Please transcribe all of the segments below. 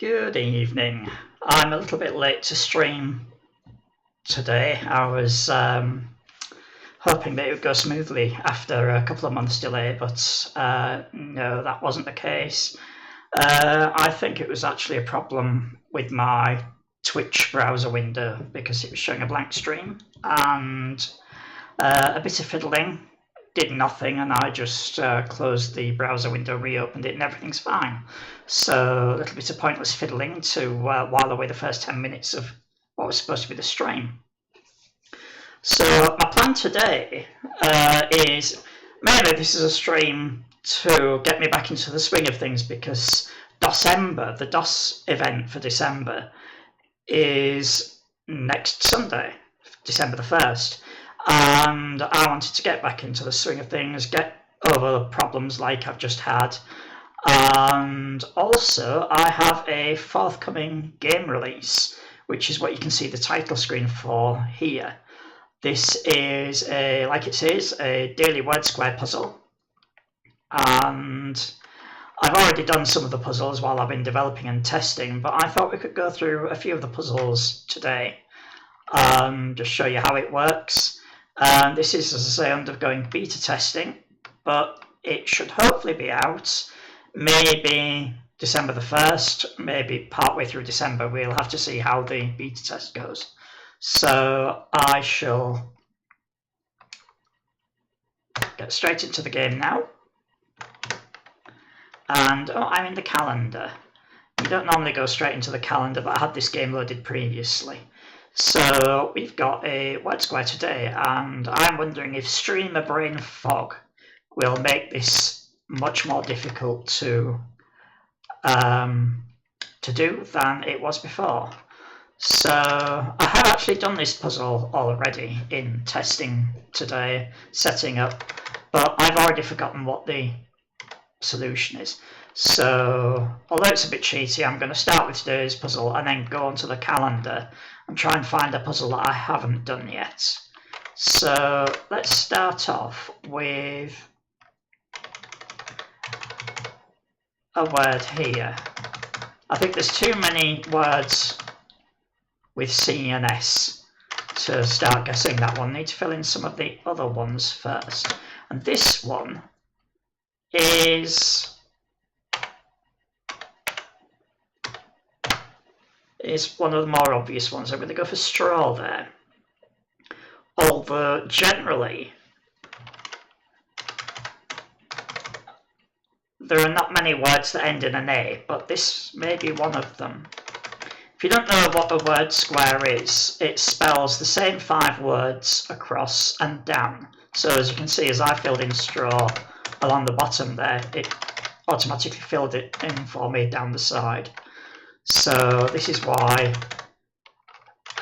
Good evening. I'm a little bit late to stream today. I was hoping that it would go smoothly after a couple of months delay, but no, that wasn't the case. I think it was actually a problem with my Twitch browser window because it was showing a blank stream, and a bit of fiddling did nothing, and I just closed the browser window, reopened it, and everything's fine. So a little bit of pointless fiddling to while away the first 10 minutes of what was supposed to be the stream. So my plan today is mainly this is a stream to get me back into the swing of things, because December, the DOS event for December, is next Sunday, December the 1st. And I wanted to get back into the swing of things, get over problems like I've just had. And also, I have a forthcoming game release, which is what you can see the title screen for here. This is, like it says, a daily word square puzzle. And I've already done some of the puzzles while I've been developing and testing, but I thought we could go through a few of the puzzles today. Just show you how it works. This is, as I say, undergoing beta testing, but it should hopefully be out maybe December the 1st, maybe partway through December. We'll have to see how the beta test goes. So I shall get straight into the game now. And I'm in the calendar. You don't normally go straight into the calendar, but I had this game loaded previously. So we've got a word square today, and I'm wondering if streamer brain fog will make this much more difficult to do than it was before. So I have actually done this puzzle already in testing today, setting up, but I've already forgotten what the solution is. So although it's a bit cheaty, I'm going to start with today's puzzle and then go onto the calendar and try and find a puzzle that I haven't done yet. So let's start off with a word here. I think there's too many words with C and S to start guessing that one. I need to fill in some of the other ones first. And this one is one of the more obvious ones. I'm going to go for straw there. Although generally there are not many words that end in an A, but this may be one of them. If you don't know what a word square is, it spells the same 5 words across and down. So as you can see, as I filled in straw along the bottom there, it automatically filled it in for me down the side. So this is why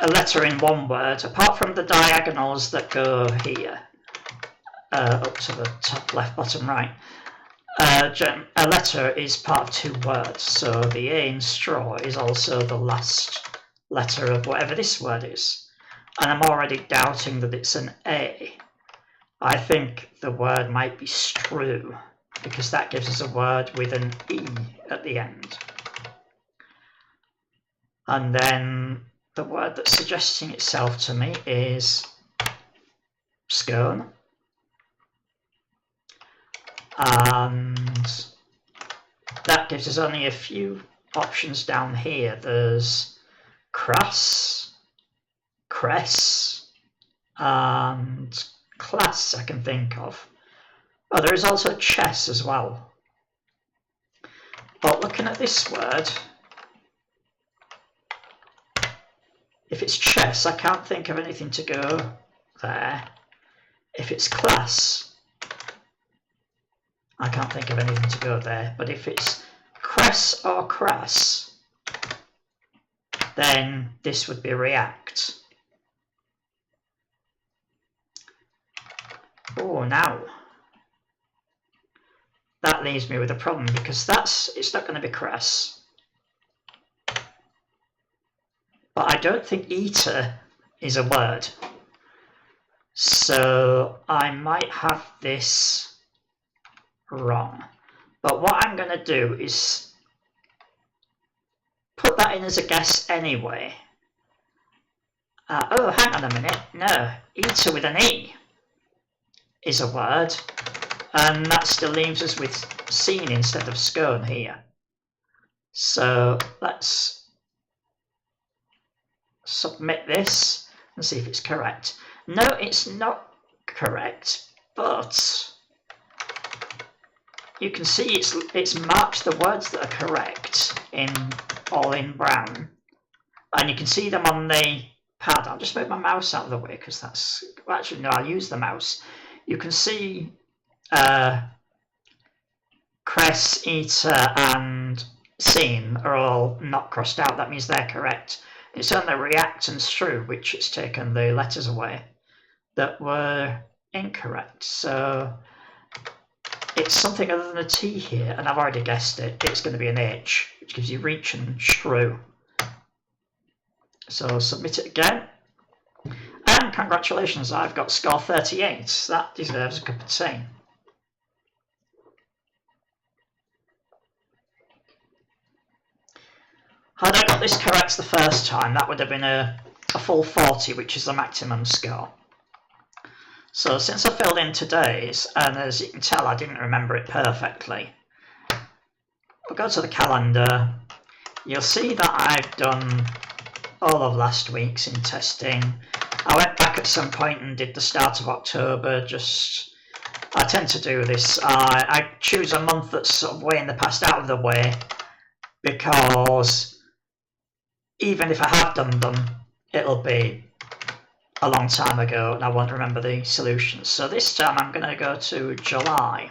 a letter in one word, apart from the diagonals that go here, up to the top left, bottom right, a letter is part of 2 words. So the A in straw is also the last letter of whatever this word is. And I'm already doubting that it's an A. I think the word might be strew, because that gives us a word with an E at the end. And then the word that's suggesting itself to me is scone. And that gives us only a few options down here. There's crass, cress, and class I can think of. Oh, there is also chess as well. But looking at this word, if it's chess, I can't think of anything to go there. If it's class, I can't think of anything to go there. But if it's cress or crass, then this would be react. Oh, now that leaves me with a problem, because it's not going to be crass. But I don't think eater is a word. So I might have this wrong. But what I'm going to do is put that in as a guess anyway. Oh, hang on a minute. No, eater with an E is a word, and that still leaves us with seen instead of scone here. So let's submit this and see if it's correct. No, it's not correct, but you can see it's marked the words that are correct all in brown, and you can see them on the pad. I'll just move my mouse out of the way because that's actually no. I'll use the mouse. You can see cress, eater, and seen are all not crossed out. That means they're correct. It's only react and through, which it's taken the letters away, that were incorrect. So it's something other than a T here, and I've already guessed it. It's going to be an H, which gives you reach and shrew. So submit it again. And congratulations, I've got score 38. That deserves a cup of tea. Had I got this correct the first time, that would have been a full 40, which is the maximum score. So since I filled in today's, and as you can tell, I didn't remember it perfectly, I'll go to the calendar. You'll see that I've done all of last week's in testing. I went back at some point and did the start of October. I tend to do this. I choose a month that's sort of way in the past out of the way, because even if I have done them, it'll be a long time ago and I won't remember the solutions. So this time I'm going to go to July,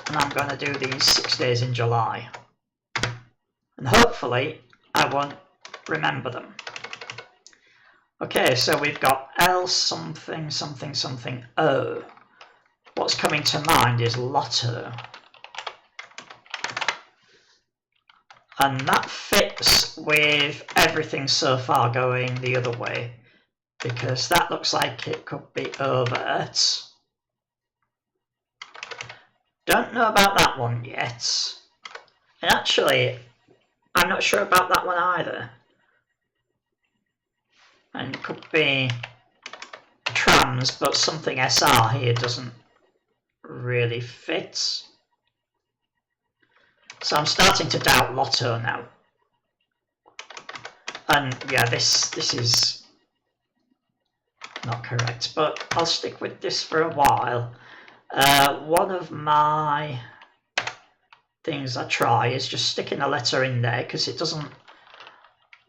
and I'm going to do these 6 days in July, and hopefully I won't remember them. Okay, so we've got L something something something O. What's coming to mind is lotto, and that fits with everything so far going the other way, because that looks like it could be overt. Don't know about that one yet, and actually I'm not sure about that one either, and it could be trans, but something SR here doesn't really fit. So I'm starting to doubt lotto now. And yeah, this is not correct, but I'll stick with this for a while. One of my things I try is just sticking a letter in there, because it doesn't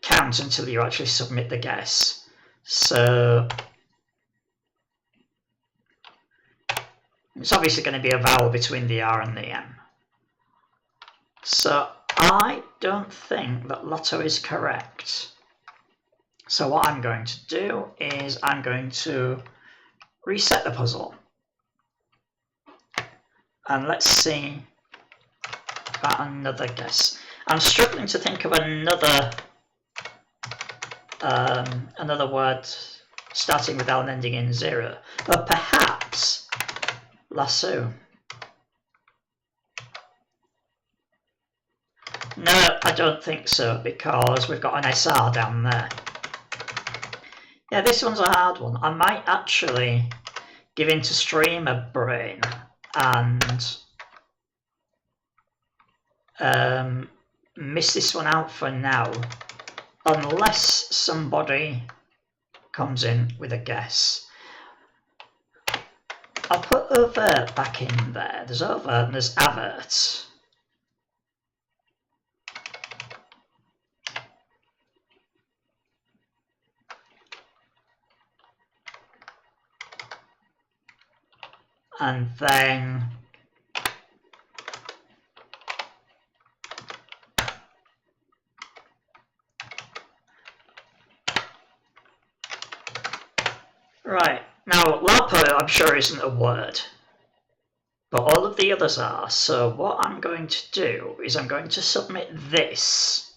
count until you actually submit the guess. So it's obviously going to be a vowel between the R and the M. So I don't think that lotto is correct. So what I'm going to do is I'm going to reset the puzzle. And let's see about another guess. I'm struggling to think of another word starting with L and ending in 0. But perhaps lasso. No, I don't think so, because we've got an SR down there. Yeah, this one's a hard one. I might actually give in to streamer brain and miss this one out for now, unless somebody comes in with a guess. I'll put overt back in there. There's overt and there's avert. And then right, now LAPO I'm sure isn't a word, but all of the others are. So what I'm going to do is I'm going to submit this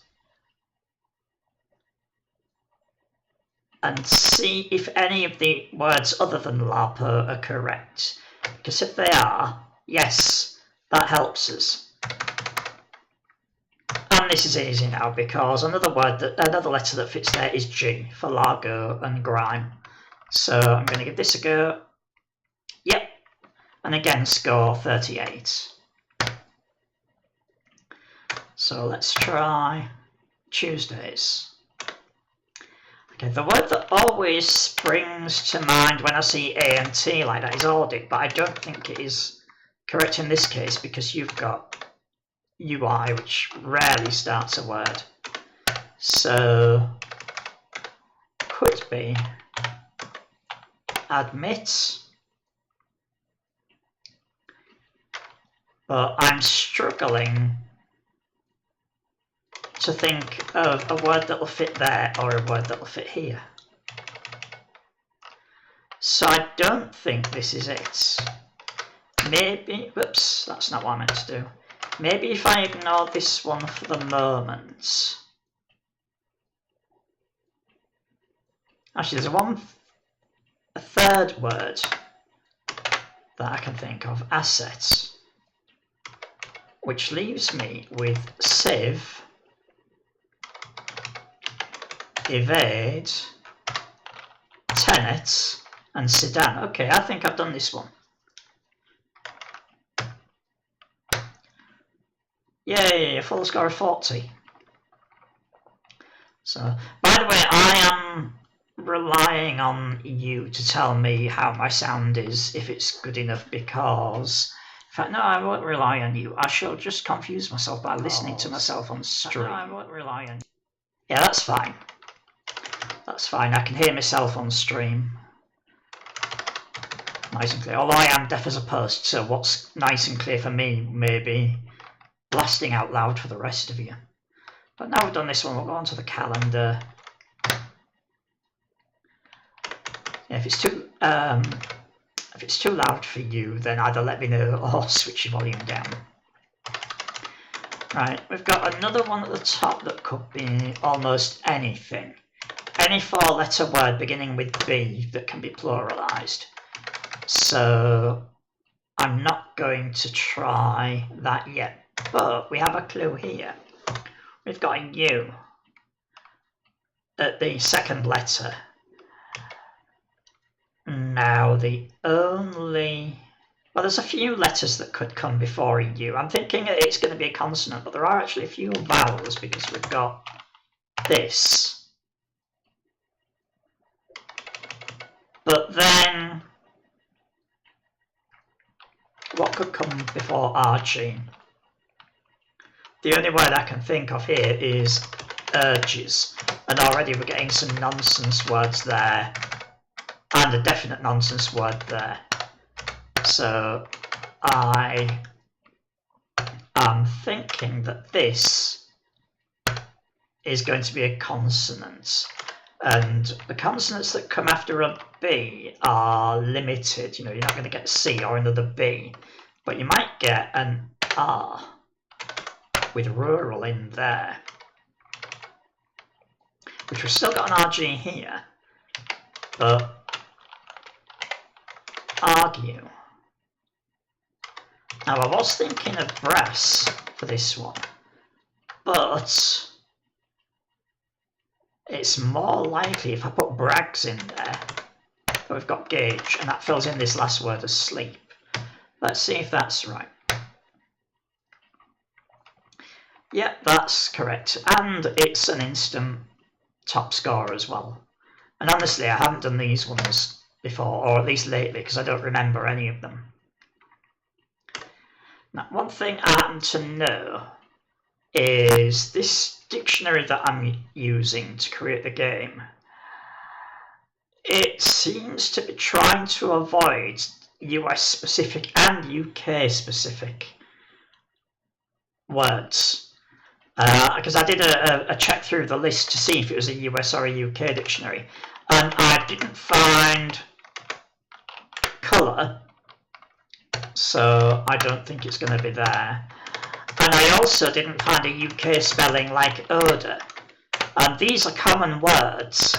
and see if any of the words other than LAPO are correct. Because if they are, yes, that helps us. And this is easy now because another letter that fits there is G for Largo and Grime. So I'm going to give this a go. Yep. And again, score 38. So let's try Tuesdays. Okay, the word that always springs to mind when I see A and T like that is audit, but I don't think it is correct in this case because you've got UI, which rarely starts a word. So, could be admit, but I'm struggling to think of a word that will fit there or a word that will fit here. So I don't think this is it. Maybe, whoops, that's not what I meant to do. Maybe if I ignore this one for the moment. Actually, there's a third word that I can think of, assets, which leaves me with sieve, evade, tenet, and sedan. Okay, I think I've done this one. Yay, a full score of 40. So, by the way, I am relying on you to tell me how my sound is, if it's good enough, because, in fact, no, I won't rely on you. I shall just confuse myself by listening to myself on stream. No, I won't rely on you. Yeah, that's fine. That's fine, I can hear myself on stream. Nice and clear. Although I am deaf as a post, so what's nice and clear for me may be blasting out loud for the rest of you. But now we've done this one, we'll go on to the calendar. Yeah, if it's too loud for you, then either let me know or switch your volume down. Right, we've got another one at the top that could be almost anything. Any four-letter word beginning with B that can be pluralised. So I'm not going to try that yet, but we have a clue here. We've got a U at the second letter. Now the only... Well, there's a few letters that could come before a U. I'm thinking it's going to be a consonant, but there are actually a few vowels because we've got this. But then, what could come before RG? The only word I can think of here is urges, and already we're getting some nonsense words there, and a definite nonsense word there. So I am thinking that this is going to be a consonant. And the consonants that come after a B are limited. You know, you're not going to get a C or another B, but you might get an R with rural in there, which we've still got an RG here, but argue. Now, I was thinking of brass for this one, but it's more likely if I put brags in there. But we've got gauge, and that fills in this last word as sleep. Let's see if that's right. Yep, that's correct. And it's an instant top score as well. And honestly, I haven't done these ones before, or at least lately, because I don't remember any of them. Now, one thing I happen to know is this dictionary that I'm using to create the game. It seems to be trying to avoid US specific and UK specific words. Because I did a check through the list to see if it was a US or a UK dictionary, and I didn't find colour, so I don't think it's going to be there. And I also didn't find a UK spelling like odour. And these are common words.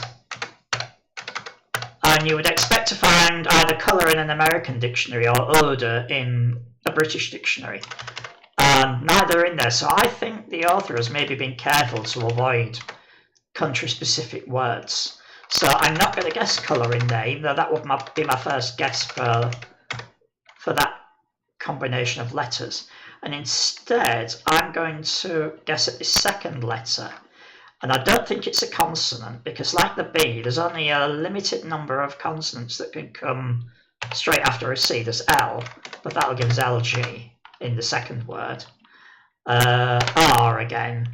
And you would expect to find either colour in an American dictionary or odour in a British dictionary. and neither are in there. So I think the author has maybe been careful to avoid country-specific words. So I'm not going to guess colour in there, even though that would be my first guess for that combination of letters. And instead, I'm going to guess at the second letter. And I don't think it's a consonant, because like the B, there's only a limited number of consonants that can come straight after a C. There's L, but that'll give us LG in the second word. R again,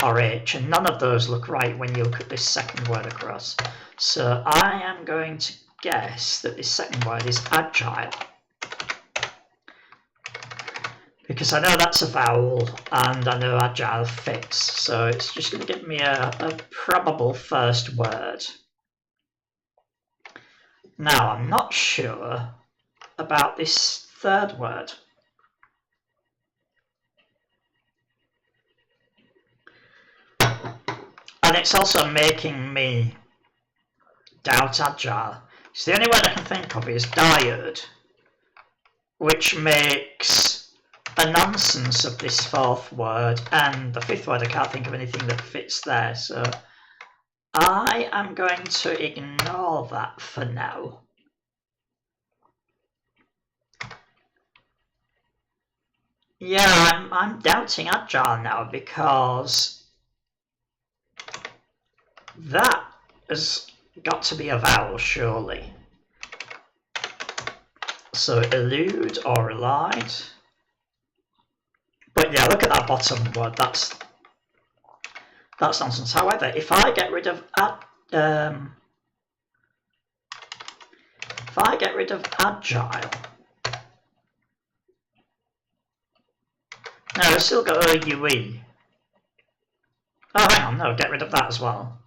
or H, and none of those look right when you look at this second word across. So I am going to guess that this second word is agile, because I know that's a vowel and I know agile fits, so it's just going to give me a probable first word. Now, I'm not sure about this third word. And it's also making me doubt agile. So the only word I can think of is diode, which makes a nonsense of this fourth word, and the fifth word I can't think of anything that fits there, so I am going to ignore that for now. Yeah, I'm doubting agile now, because that has got to be a vowel, surely. So elude or elide. But yeah, look at that bottom word. That's nonsense. However, if I get rid of agile, no, I've still got OUE. Oh, hang on, no, get rid of that as well.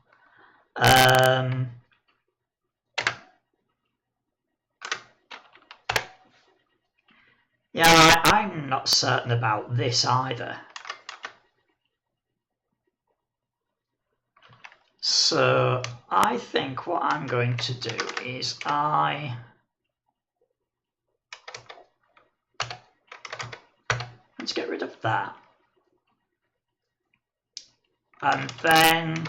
Yeah, I'm not certain about this either. So I think what I'm going to do is let's get rid of that. And then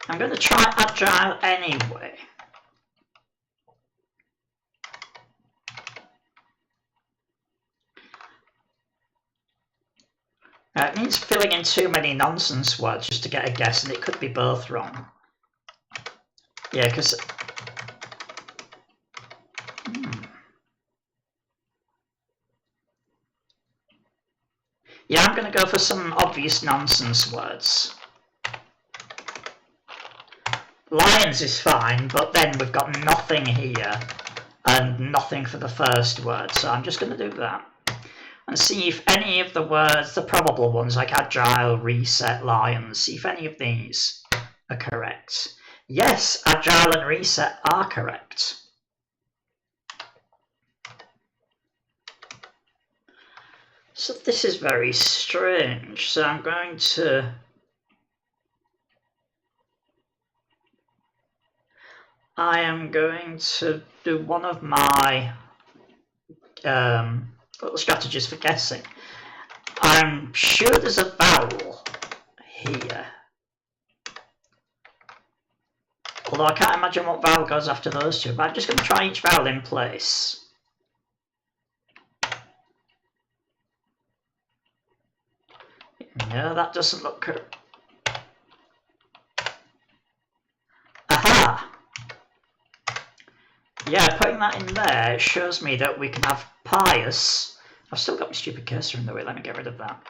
I'm going to try agile anyway. It needs filling in too many nonsense words just to get a guess, and it could be both wrong. Yeah, because... Yeah, I'm going to go for some obvious nonsense words. Lions is fine, but then we've got nothing here, and nothing for the first word, so I'm just going to do that. And see if any of the words, the probable ones like agile, reset, lions, see if any of these are correct. Yes, agile and reset are correct. So this is very strange. So I'm going to... I am going to do one of my little strategies for guessing. I'm sure there's a vowel here. Although I can't imagine what vowel goes after those two, but I'm just going to try each vowel in place. No, that doesn't look correct. Aha! Yeah, putting that in there shows me that we can have pious. I've still got my stupid cursor in the way, let me get rid of that.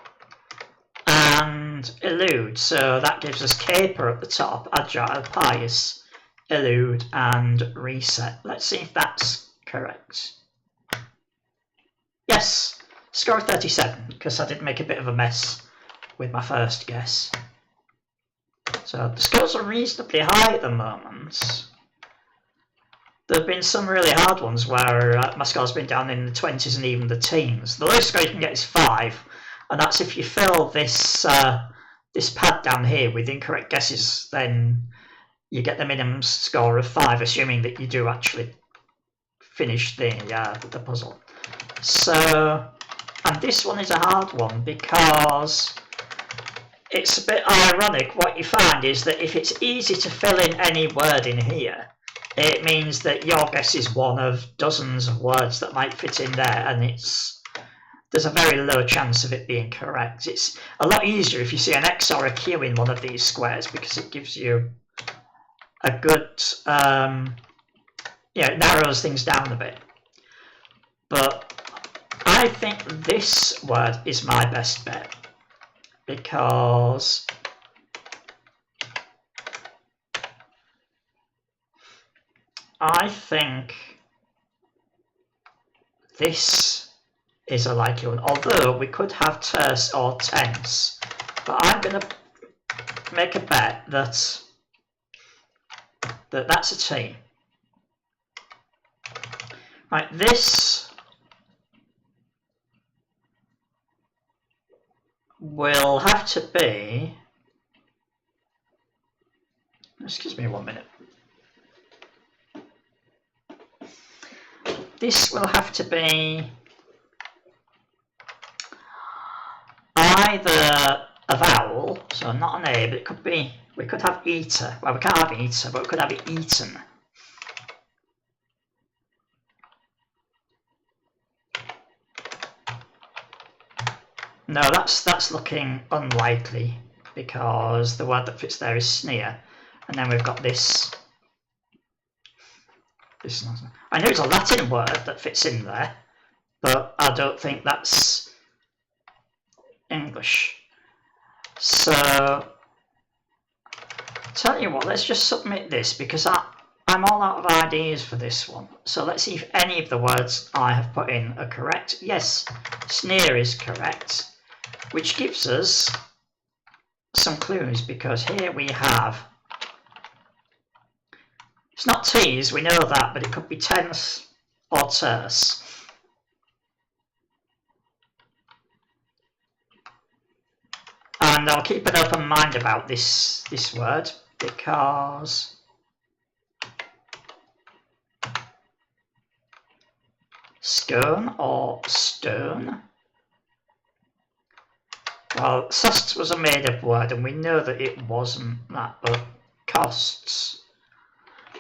And elude, so that gives us caper at the top, agile, pious, elude, and reset. Let's see if that's correct. Yes, score of 37, because I did make a bit of a mess with my first guess. So the scores are reasonably high at the moment. There have been some really hard ones where my score's been down in the 20s and even the teens. The lowest score you can get is 5, and that's if you fill this this pad down here with incorrect guesses, then you get the minimum score of 5, assuming that you do actually finish the puzzle. So And this one is a hard one because it's a bit ironic. What you find is that if it's easy to fill in any word in here, it means that your guess is one of dozens of words that might fit in there, and there's a very low chance of it being correct. It's a lot easier if you see an X or a Q in one of these squares because it gives you a good, it narrows things down a bit. But I think this word is my best bet because I think this is a likely one, although we could have terse or tense. But I'm going to make a bet that that's a T. Right, this will have to be, excuse me 1 minute. This will have to be either a vowel, so not an A, but it could be, we could have eater. Well, we can't have eater, but we could have it eaten. No, that's looking unlikely because the word that fits there is sneer, and then we've got this. I know it's a Latin word that fits in there, but I don't think that's English. So, tell you what, let's just submit this because I'm all out of ideas for this one. So let's see if any of the words I have put in are correct. Yes, sneer is correct, which gives us some clues because here we have, it's not T's, we know that, but it could be tense or terse. And I'll keep an open mind about this word because scone or stone. Well, sust was a made-up word, and we know that it wasn't that, but costs.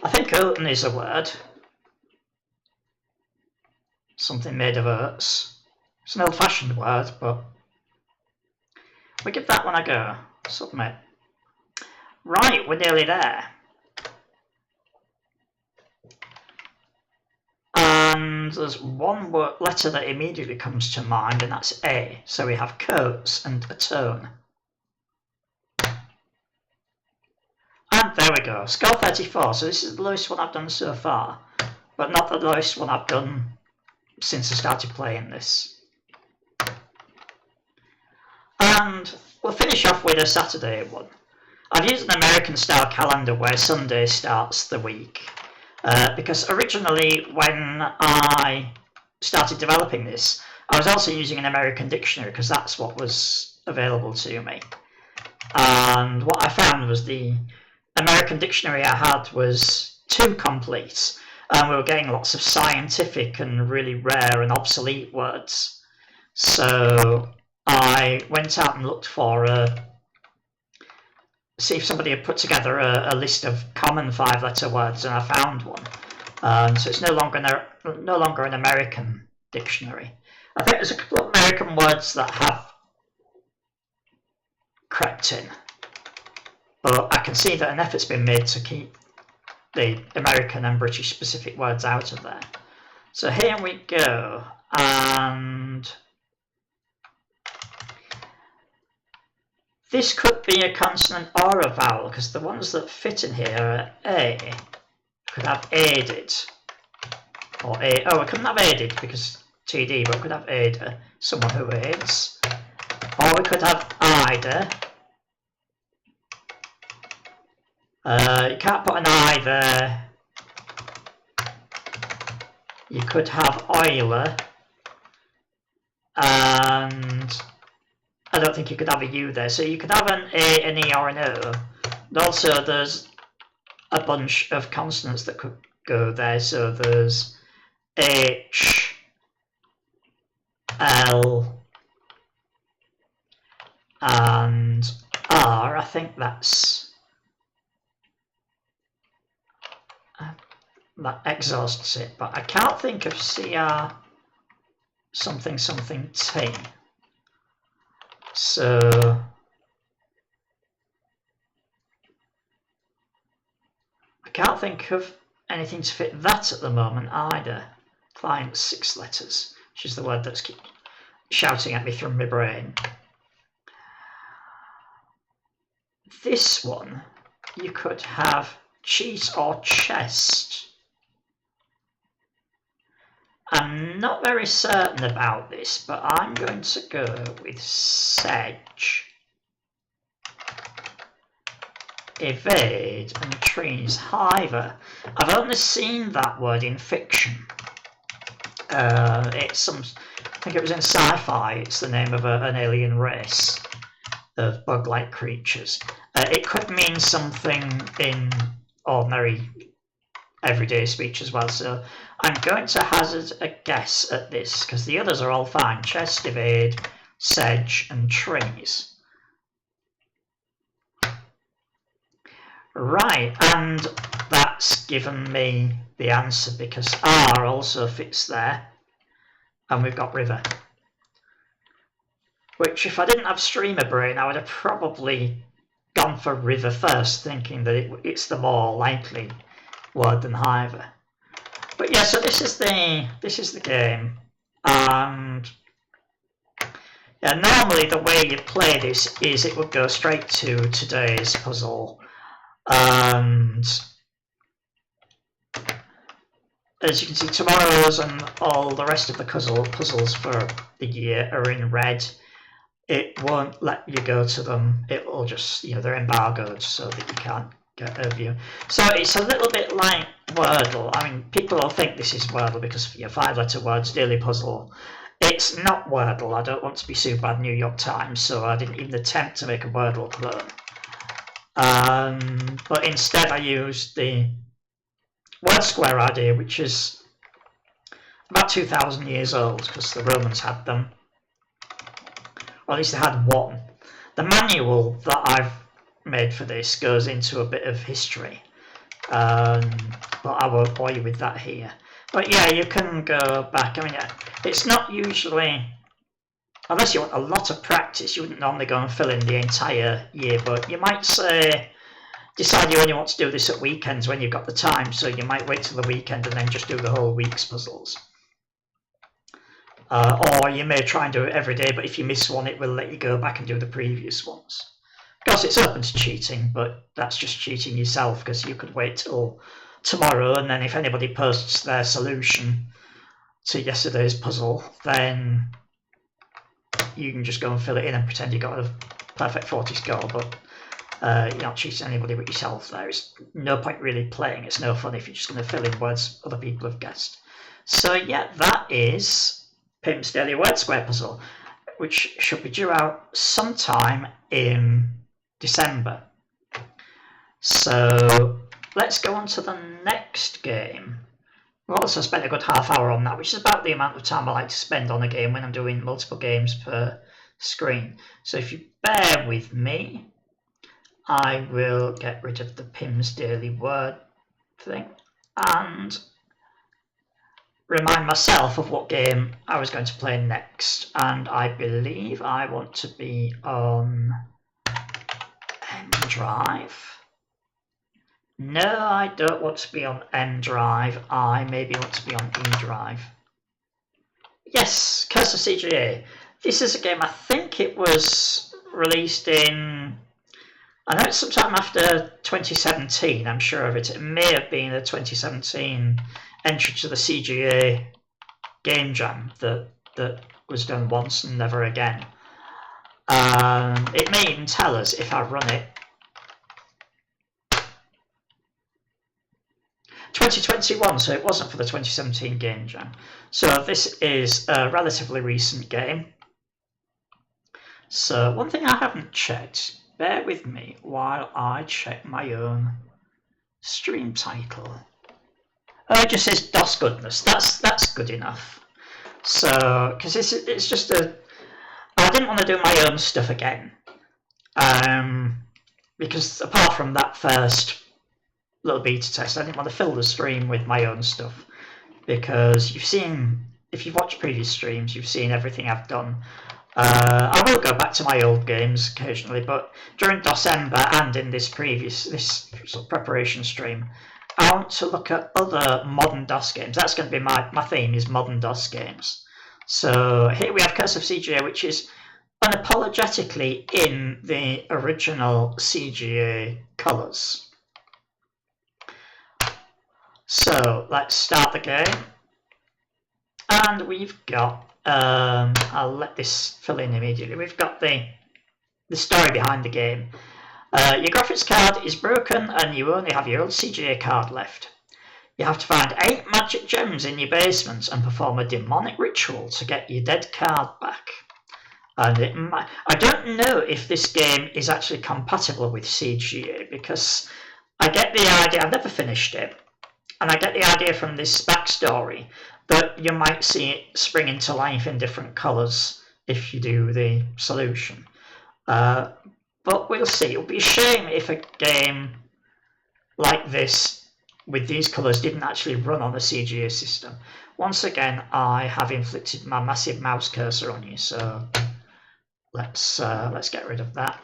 I think oaten is a word. Something made of oats. It's an old-fashioned word, but we give that one a go. Submit. Right, we're nearly there. And there's one letter that immediately comes to mind, and that's A. So we have coats and a tone. And there we go, score 34. So this is the lowest one I've done so far, but not the lowest one I've done since I started playing this. And we'll finish off with a Saturday one. I've used an American style calendar where Sunday starts the week. Because originally when I started developing this, I was also using an American dictionary because that's what was available to me. And what I found was the American dictionary I had was too complete, and we were getting lots of scientific and really rare and obsolete words. So I went out and looked for see if somebody had put together a list of common 5-letter words, and I found one. So it's no longer an American dictionary. I think there's a couple of American words that have crept in, but I can see that an effort's been made to keep the American and British specific words out of there. So here we go, and this could be a consonant or a vowel, because the ones that fit in here are A. Could have aided, or A. Oh, we couldn't have aided because TD, but we could have aider, someone who aids. Or we could have either. You can't put an I there. You could have oiler, and I don't think you could have a U there. So you could have an A, an E, or an O. And also there's a bunch of consonants that could go there. So there's H, L, and R. I think that exhausts it, but I can't think of CR something something T. So I can't think of anything to fit that at the moment either. Client 6 letters, which is the word that's keep shouting at me from my brain. This one, you could have cheat or chest. I'm not very certain about this, but I'm going to go with sedge, evade, and trees. However, I've only seen that word in fiction. I think it was in sci-fi. It's the name of an alien race of bug-like creatures. It could mean something in ordinary everyday speech as well, so I'm going to hazard a guess at this because the others are all fine. Chest, evade, sedge, and trees. Right, and that's given me the answer because R also fits there, and we've got river. Which, if I didn't have streamer brain, I would have probably gone for river first, thinking that it's the more likely word than hiver. But yeah, so this is the game, and yeah, normally the way you play this is it would go straight to today's puzzle, and as you can see, tomorrow's and all the rest of the puzzles for the year are in red. It won't let you go to them. It will just, they're embargoed so that you can't get a view. So it's a little bit like Wordle. I mean, people will think this is Wordle because 5-letter words, daily puzzle. It's not Wordle. I don't want to be sued by the New York Times, so I didn't even attempt to make a Wordle clone. But instead I used the word square idea, which is about 2,000 years old because the Romans had them. Or at least they had one. The manual that I've made for this goes into a bit of history, but I won't bore you with that here. But yeah, you can go back. I mean, it's not usually, unless you want a lot of practice, you wouldn't normally go and fill in the entire year, but you might decide you only want to do this at weekends when you've got the time, so you might wait till the weekend and then just do the whole week's puzzles. Or you may try and do it every day, but if you miss one, it will let you go back and do the previous ones. Of course, it's open to cheating, but that's just cheating yourself because you could wait till tomorrow, and then if anybody posts their solution to yesterday's puzzle, then you can just go and fill it in and pretend you got a perfect 40 score, but you're not cheating anybody but yourself. There's no point really playing. It's no fun if you're just going to fill in words other people have guessed. So yeah, that is Pim's Daily Word Square Puzzle, which should be due out sometime in December. So let's go on to the next game. We've also spent a good half hour on that, which is about the amount of time I like to spend on a game when I'm doing multiple games per screen. So if you bear with me, I will get rid of the Pim's Daily Word thing and remind myself of what game I was going to play next. And I believe I want to be on M Drive. No, I don't want to be on M Drive. I maybe want to be on E Drive. Yes, Curse of CGA. This is a game, I think it was released in, I know it's sometime after 2017, I'm sure of it. It may have been a 2017 entry to the CGA game jam that was done once and never again. It may even tell us if I run it. 2021, so it wasn't for the 2017 game jam. So this is a relatively recent game. So one thing I haven't checked, bear with me while I check my own stream title. Oh, it just says DOS goodness. That's good enough. So, because it's just I didn't want to do my own stuff again. Because apart from that first little beta test, I didn't want to fill the stream with my own stuff. Because you've seen, if you've watched previous streams, you've seen everything I've done. I will go back to my old games occasionally, but during December and in this sort of preparation stream, I want to look at other modern DOS games. That's going to be my theme, is modern DOS games. So here we have Curse of CGA, which is unapologetically in the original CGA colours. So let's start the game. And we've got, I'll let this fill in immediately. We've got the story behind the game. Your graphics card is broken and you only have your old CGA card left. You have to find 8 magic gems in your basement and perform a demonic ritual to get your dead card back. And I don't know if this game is actually compatible with CGA, because I get the idea, I've never finished it, and I get the idea from this backstory that you might see it spring into life in different colours if you do the solution. But we'll see. It would be a shame if a game like this, with these colours, didn't actually run on a CGA system. Once again, I have inflicted my massive mouse cursor on you, so let's get rid of that.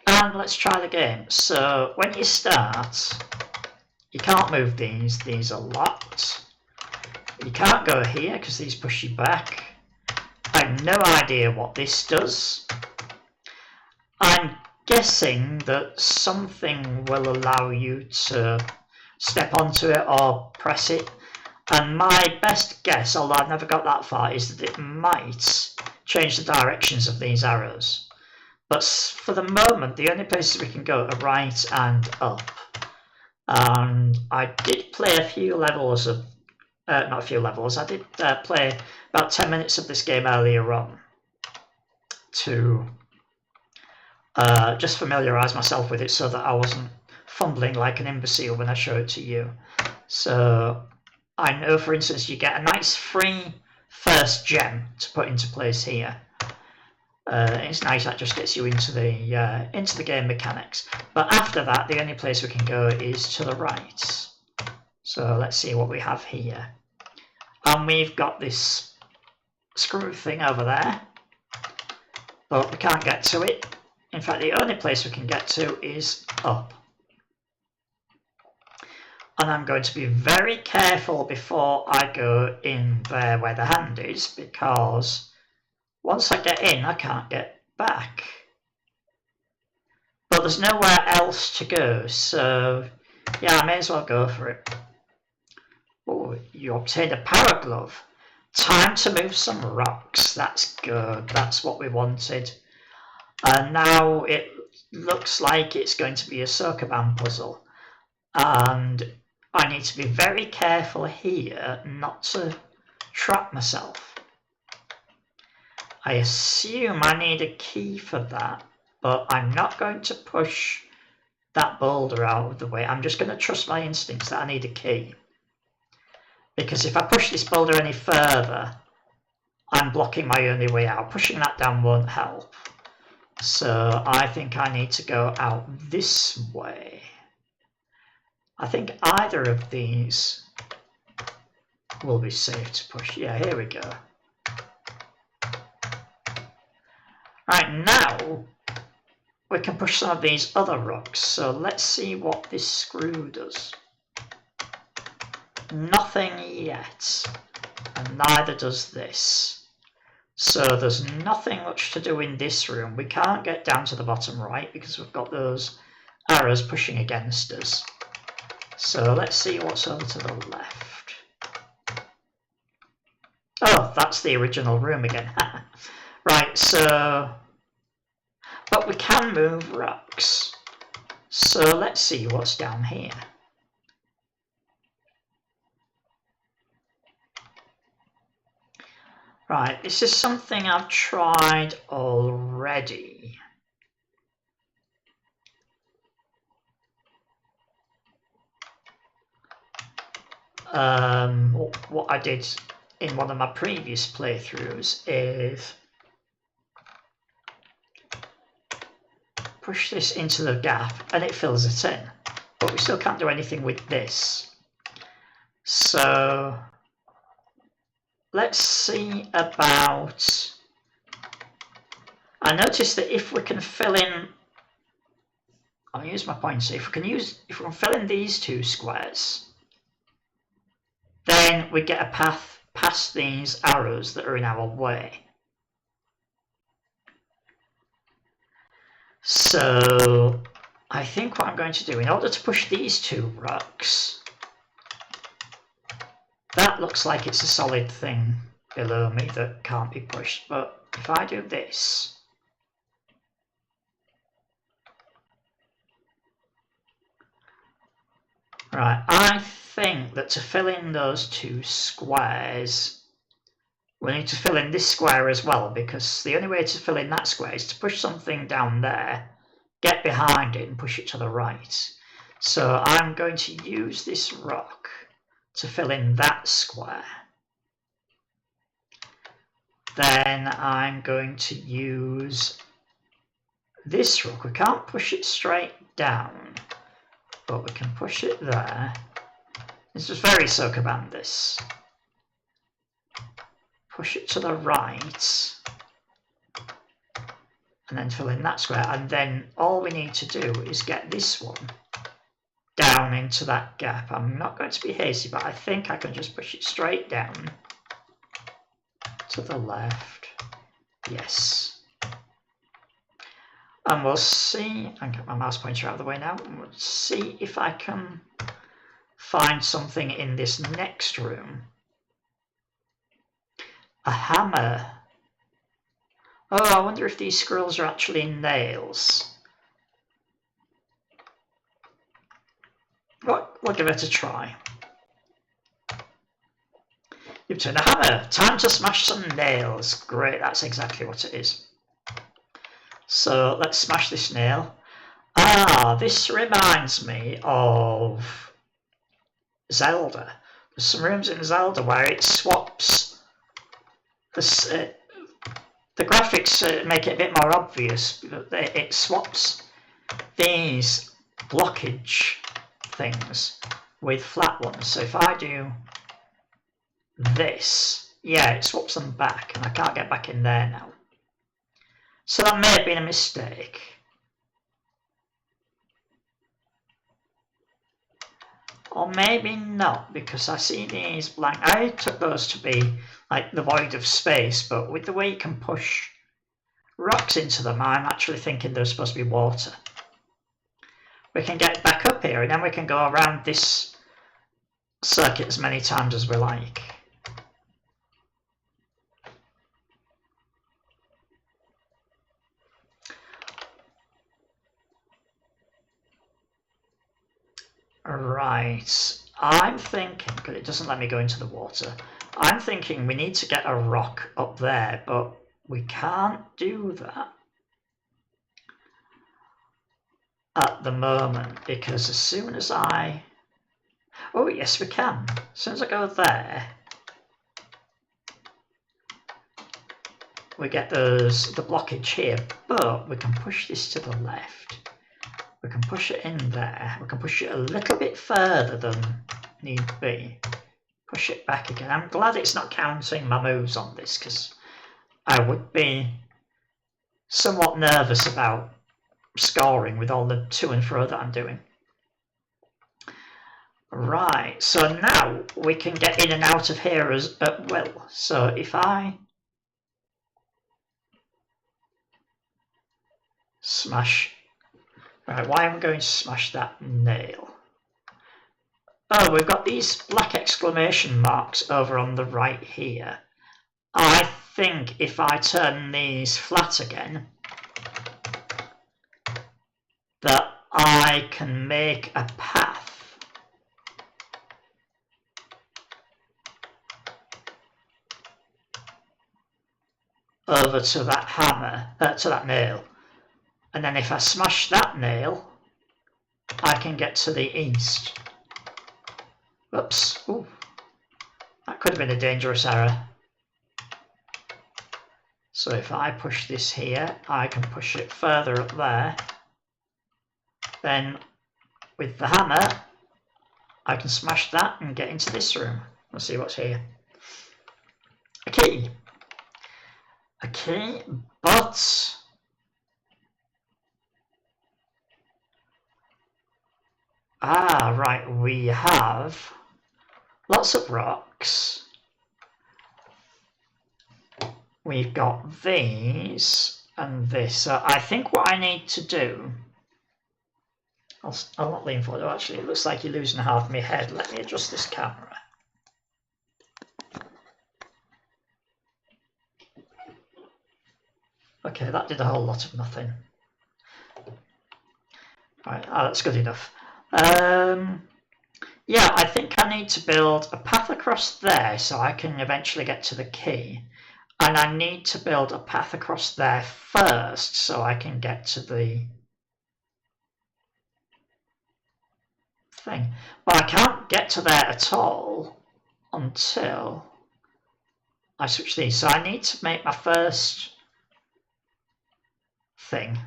And let's try the game. So when you start, you can't move these are locked. You can't go here because these push you back. I have no idea what this does. I'm guessing that something will allow you to step onto it or press it. And my best guess, although I've never got that far, is that it might change the directions of these arrows. But for the moment, the only places we can go are right and up. And I did play a few levels of, not a few levels, I did play about 10 minutes of this game earlier on to just familiarise myself with it so that I wasn't fumbling like an imbecile when I show it to you. So I know, for instance, you get a nice free first gem to put into place here. It's nice, that just gets you into the game mechanics. But after that, the only place we can go is to the right. So let's see what we have here. And we've got this screw thing over there, but we can't get to it. In fact, the only place we can get to is up. And I'm going to be very careful before I go in there where the hand is, because once I get in, I can't get back. But there's nowhere else to go, so yeah, I may as well go for it. Oh, you obtained a power glove. Time to move some rocks. That's good. That's what we wanted. And now it looks like it's going to be a Sokoban puzzle. And I need to be very careful here not to trap myself. I assume I need a key for that, but I'm not going to push that boulder out of the way. I'm just going to trust my instincts that I need a key. Because if I push this boulder any further, I'm blocking my only way out. Pushing that down won't help. So I think I need to go out this way. I think either of these will be safe to push. Yeah, here we go. Right, now we can push some of these other rocks. So let's see what this screw does. Nothing yet, and neither does this. So there's nothing much to do in this room. We can't get down to the bottom right because we've got those arrows pushing against us. So let's see what's over to the left. Oh, that's the original room again. Right, so... But we can move rocks. So let's see what's down here. Right, this is something I've tried already. What I did in one of my previous playthroughs is push this into the gap and it fills it in, but we still can't do anything with this. So let's see about, I noticed that if we can fill in, I'll use my pointer, if we can fill in these two squares, then we get a path past these arrows that are in our way. So I think what I'm going to do, in order to push these two rocks, that looks like it's a solid thing below me that can't be pushed, but if I do this, right, I think that to fill in those two squares, we need to fill in this square as well, because the only way to fill in that square is to push something down there, get behind it and push it to the right. So I'm going to use this rock to fill in that square. Then I'm going to use this rock. We can't push it straight down, but we can push it there. This is very Sokoban, this. Push it to the right, and then fill in that square, and then all we need to do is get this one down into that gap. I'm not going to be hasty, but I think I can just push it straight down to the left. Yes. And we'll see, I'll get my mouse pointer out of the way now, and we'll see if I can find something in this next room. A hammer. Oh, I wonder if these scrolls are actually nails. We'll give it a try. You've turned a hammer. Time to smash some nails. Great, that's exactly what it is. So let's smash this nail. Ah, this reminds me of Zelda. There's some rooms in Zelda where it swaps. The graphics make it a bit more obvious. It swaps these blockage things with flat ones. So if I do this, yeah, it swaps them back, and I can't get back in there now. So that may have been a mistake. Or maybe not, because I see these blank. I took those to be like the void of space, but with the way you can push rocks into them, I'm actually thinking they're supposed to be water. We can get back up here, and then we can go around this circuit as many times as we like. Right, I'm thinking, because it doesn't let me go into the water, I'm thinking we need to get a rock up there, but we can't do that at the moment, because as soon as I... Oh yes, we can. As soon as I go there, we get the blockage here, but we can push this to the left. We can push it in there. We can push it a little bit further than need be. Push it back again. I'm glad it's not counting my moves on this, because I would be somewhat nervous about scoring with all the to and fro that I'm doing. Right, so now we can get in and out of here at will. So if I smash... Right, why am I going to smash that nail? Oh, we've got these black exclamation marks over on the right here. I think if I turn these flat again, that I can make a path over to that hammer, to that nail. And then if I smash that nail, I can get to the east. Oops. Ooh. That could have been a dangerous error. So if I push this here, I can push it further up there. Then with the hammer, I can smash that and get into this room. Let's see what's here. A key. A key, but right, we have lots of rocks. We've got these and this. So I think what I need to do, I'll not lean forward. Oh, actually, it looks like you're losing half my head. Let me adjust this camera. Okay, that did a whole lot of nothing. Right, that's good enough. Yeah, I think I need to build a path across there so I can eventually get to the key. And I need to build a path across there first so I can get to the thing. Well, I can't get to there at all until I switch these. So I need to make my first thing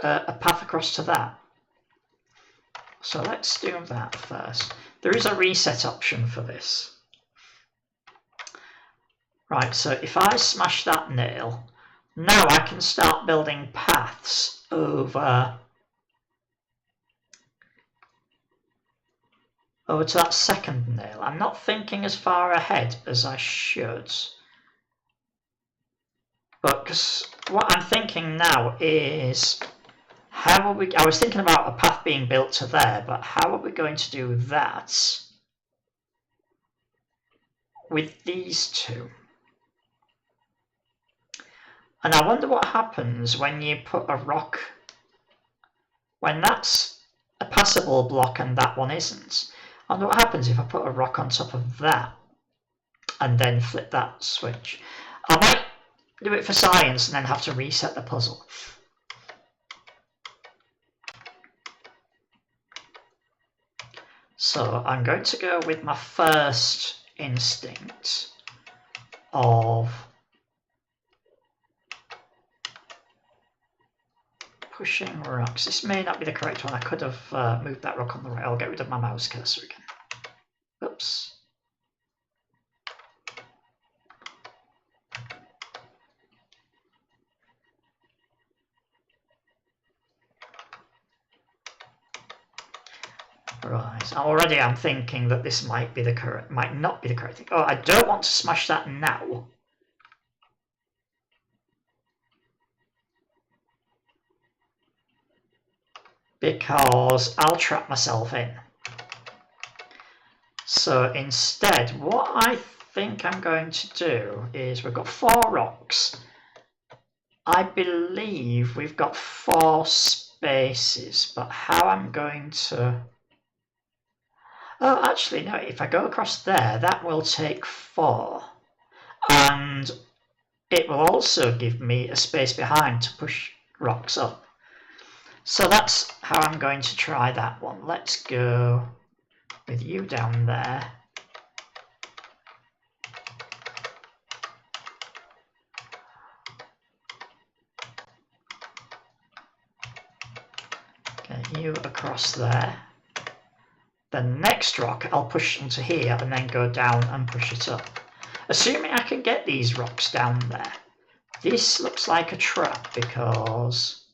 a path across to that. So let's do that first. There is a reset option for this. Right, so if I smash that nail, now I can start building paths over to that second nail. I'm not thinking as far ahead as I should. But because what I'm thinking now is, how are we, I was thinking about a path being built to there, but how are we going to do that with these two? And I wonder what happens when you put a rock, when that's a passable block and that one isn't. I wonder what happens if I put a rock on top of that and then flip that switch. I might do it for science and then have to reset the puzzle. So I'm going to go with my first instinct of pushing rocks. This may not be the correct one. I could have moved that rock on the right. I'll get rid of my mouse cursor again. Oops. Right. Already I'm thinking that this might be the correct, might not be the correct thing. Oh, I don't want to smash that now. Because I'll trap myself in. So instead, what I think I'm going to do is, we've got 4 rocks. I believe we've got 4 spaces, but how I'm going to... Oh, actually, no, if I go across there, that will take 4. And it will also give me a space behind to push rocks up. So that's how I'm going to try that one. Let's go with you down there. Get you across there. The next rock I'll push into here and then go down and push it up. Assuming I can get these rocks down there. This looks like a trap because...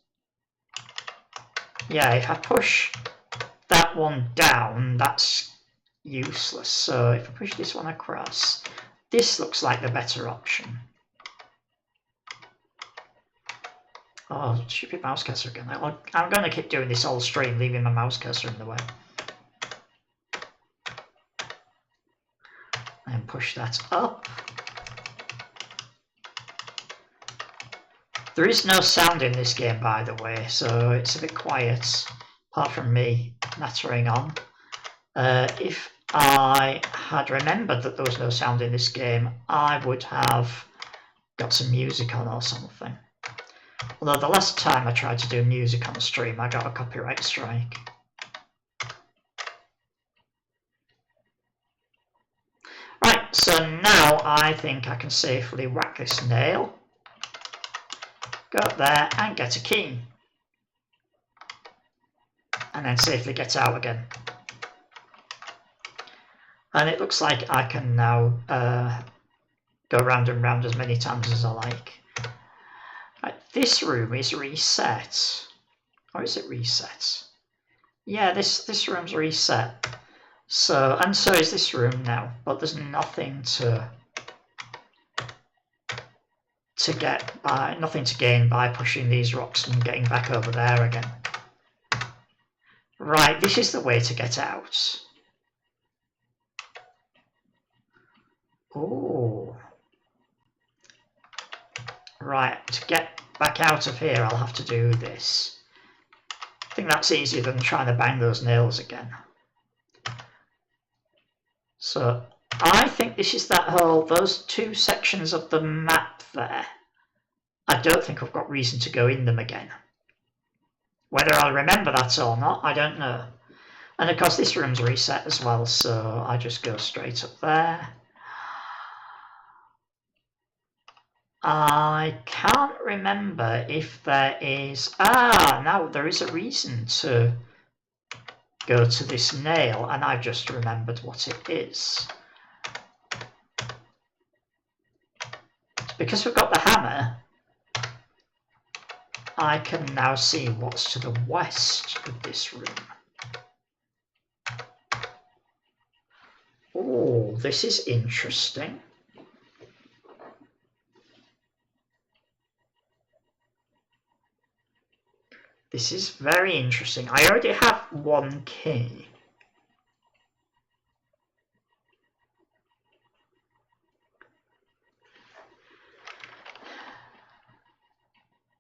yeah, if I push that one down, that's useless. So if I push this one across, this looks like the better option. Oh, stupid mouse cursor again. I'm going to keep doing this all stream, leaving my mouse cursor in the way. And push that up. There is no sound in this game, by the way, so it's a bit quiet, apart from me nattering on. If I had remembered that there was no sound in this game, I would have got some music on or something. Although the last time I tried to do music on the stream, I got a copyright strike. Right, Right, so now I think I can safely whack this nail, go up there and get a key. And then safely get out again. And it looks like I can now go round and round as many times as I like. Right, this room is reset. Or is it reset? Yeah, this room's reset. So, and so is this room now, but there's nothing to gain by pushing these rocks and getting back over there again. Right, this is the way to get out. Oh. Right, to get back out of here, I'll have to do this. I think that's easier than trying to bang those nails again. So, I think this is that whole, those two sections of the map there. I don't think I've got reason to go in them again. Whether I'll remember that or not, I don't know. And of course this room's reset as well, so I just go straight up there. I can't remember if there is... now there is a reason to go to this nail, and I've just remembered what it is. Because we've got the hammer, I can now see what's to the west of this room. Oh, this is interesting. This is very interesting. I already have one key.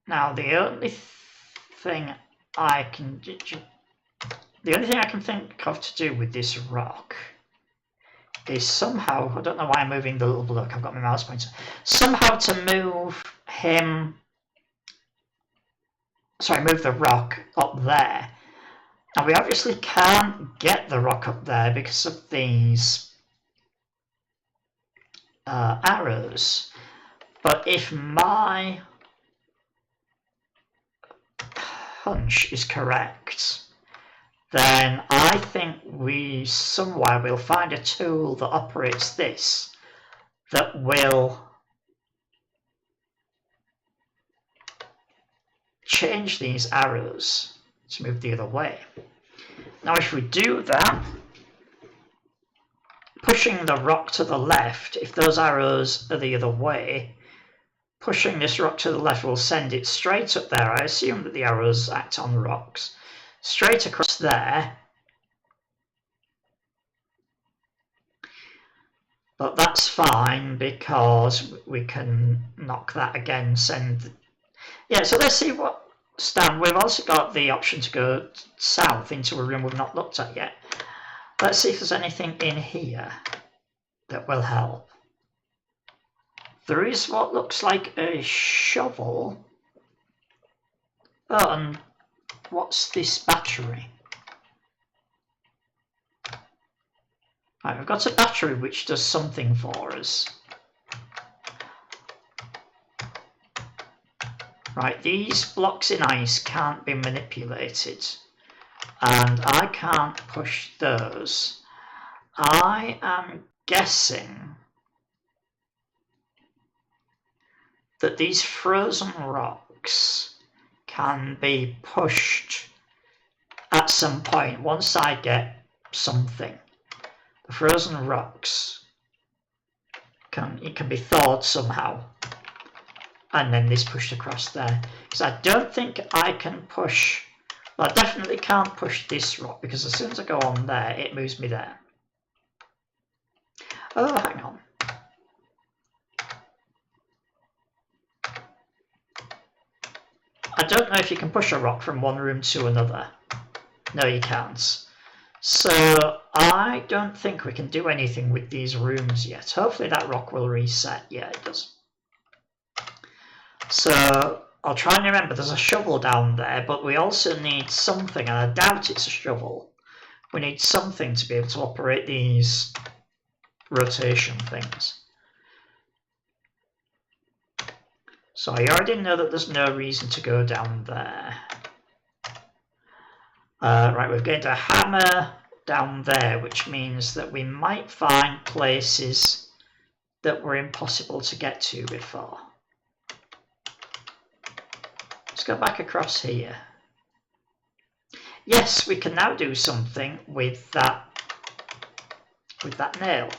Now, the only thing I can think of to do with this rock is somehow, I don't know why I'm moving the little block, I've got my mouse pointer, somehow to move the rock up there. Now we obviously can't get the rock up there because of these arrows, but if my hunch is correct, then I think we somewhere will find a tool that operates this that will change these arrows to move the other way. Now if we do that, pushing the rock to the left, if those arrows are the other way, pushing this rock to the left will send it straight up there. I assume that the arrows act on rocks. Straight across there. But that's fine because we can knock that again, Yeah, so let's see what... Stan, we've also got the option to go south into a room we've not looked at yet. Let's see if there's anything in here that will help. There is what looks like a shovel. Oh, and what's this battery? Right, we've got a battery which does something for us. Right, these blocks in ice can't be manipulated, and I can't push those. I am guessing that these frozen rocks can be pushed at some point once I get something. The frozen rocks can be thawed somehow, and then this pushed across there. Because I don't think I can push, well, I definitely can't push this rock, because as soon as I go on there, it moves me there. Oh, hang on. I don't know if you can push a rock from one room to another. No, you can't. So I don't think we can do anything with these rooms yet. Hopefully that rock will reset. Yeah, it does. So I'll try and remember there's a shovel down there, but we also need something, and I doubt it's a shovel. We need something to be able to operate these rotation things. So I already know that there's no reason to go down there. Right, we've gained a hammer down there, which means that we might find places that were impossible to get to before. Let's go back across here. Yes, we can now do something with that nail.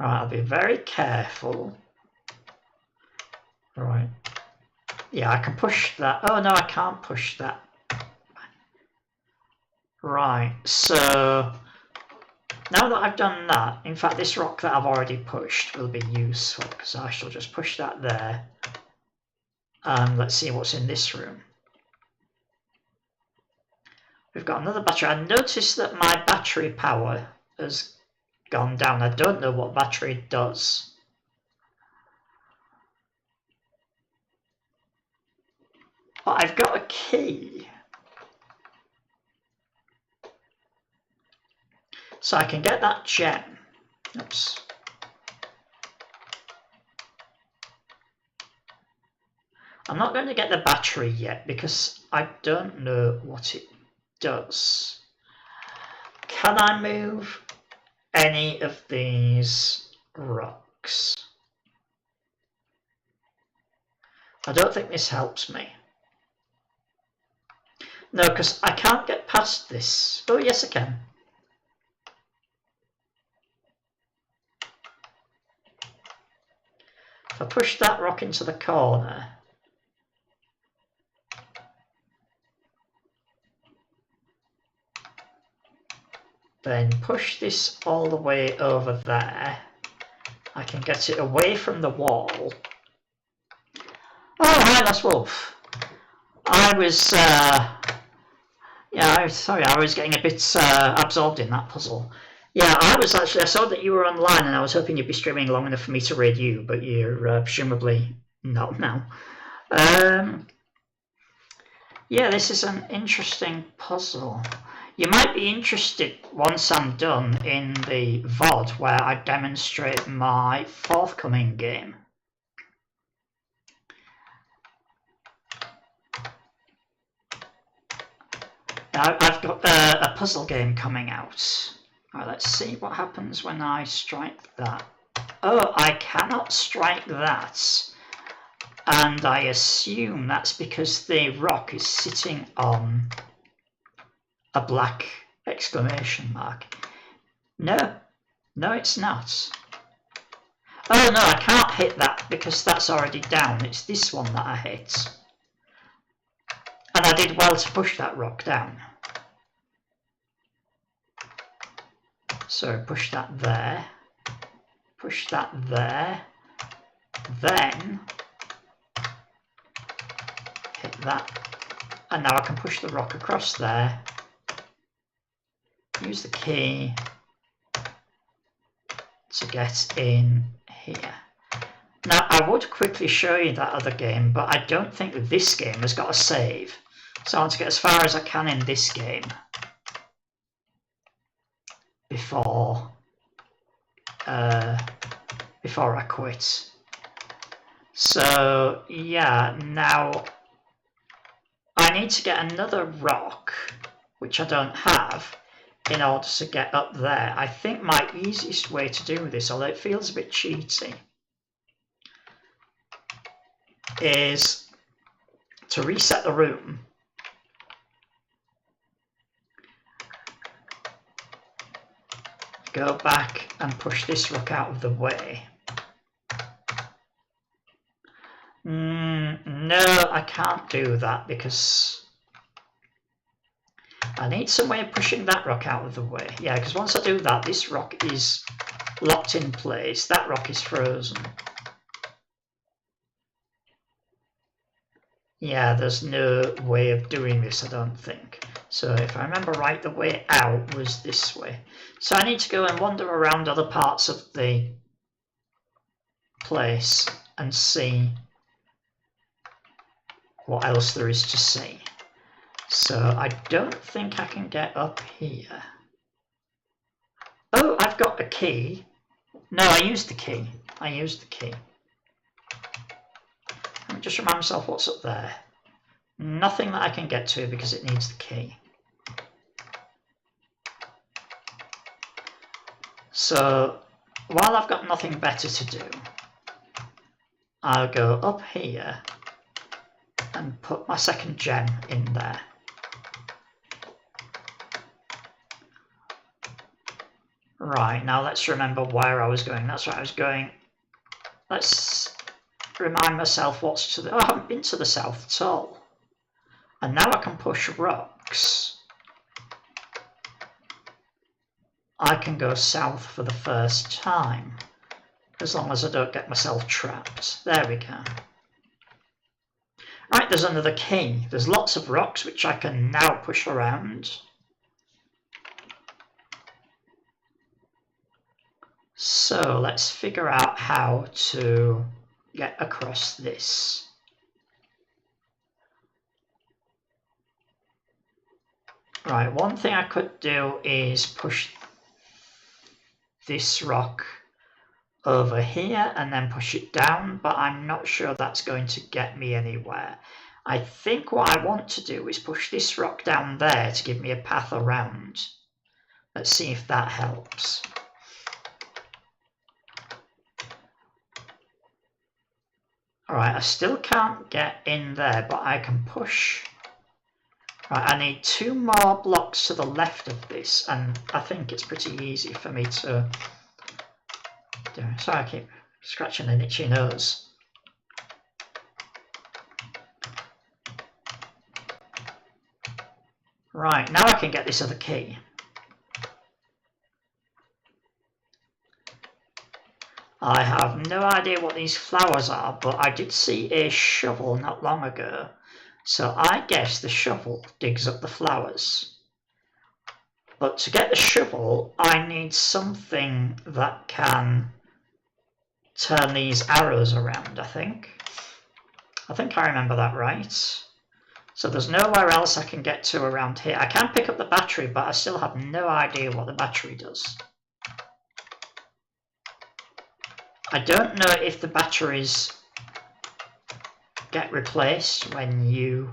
Right, I'll be very careful. Right. Yeah, I can push that. Oh no, I can't push that. Right, so now that I've done that, in fact this rock that I've already pushed will be useful, because I shall just push that there. And let's see what's in this room. We've got another battery. I noticed that my battery power has gone down. I don't know what battery does. But I've got a key. So I can get that gem. Oops. I'm not going to get the battery yet because I don't know what it does. Can I move any of these rocks? I don't think this helps me. No, because I can't get past this. Oh, yes, I can. If I push that rock into the corner, then push this all the way over there, I can get it away from the wall. Oh, hi, Last Wolf. I was, sorry, I was getting a bit absorbed in that puzzle. Yeah, I saw that you were online and I was hoping you'd be streaming long enough for me to raid you, but you're presumably not now. Yeah, this is an interesting puzzle. You might be interested, once I'm done, in the VOD where I demonstrate my forthcoming game. I've got a puzzle game coming out. Alright, let's see what happens when I strike that. Oh, I cannot strike that. And I assume that's because the rock is sitting on a black exclamation mark. No, it's not. Oh no, I can't hit that because that's already down. It's this one that I hit. And I did well to push that rock down. So push that there. Push that there. Then hit that. And now I can push the rock across there. Use the key to get in here. Now I would quickly show you that other game, but I don't think that this game has got a save. So I want to get as far as I can in this game before I quit. So yeah, now I need to get another rock, which I don't have, in order to get up there. I think my easiest way to do this, although it feels a bit cheaty, is to reset the room. Go back and push this rock out of the way. No, I can't do that because I need some way of pushing that rock out of the way. Yeah, because once I do that, this rock is locked in place. That rock is frozen. Yeah, there's no way of doing this, I don't think. So if I remember right, the way out was this way. So I need to go and wander around other parts of the place and see what else there is to see. So I don't think I can get up here. Oh, I've got a key. No, I used the key. I used the key. Let me just remind myself what's up there. Nothing that I can get to because it needs the key. So while I've got nothing better to do, I'll go up here and put my second gem in there. Right, now let's remember where I was going. That's where I was going. Let's remind myself what's to the... Oh, I haven't been to the south at all. And now I can push rocks. I can go south for the first time. As long as I don't get myself trapped. There we go. Right, there's another key. There's lots of rocks which I can now push around. So let's figure out how to get across this. Right, one thing I could do is push this rock over here and then push it down, but I'm not sure that's going to get me anywhere. I think what I want to do is push this rock down there to give me a path around. Let's see if that helps. Alright, I still can't get in there, but I can push. Right, I need 2 more blocks to the left of this, and I think it's pretty easy for me to do. Sorry, I keep scratching an itchy nose. Right, now I can get this other key. I have no idea what these flowers are, but I did see a shovel not long ago. So I guess the shovel digs up the flowers. But to get the shovel, I need something that can turn these arrows around, I think. I think I remember that right. So there's nowhere else I can get to around here. I can pick up the battery, but I still have no idea what the battery does. I don't know if the batteries get replaced when you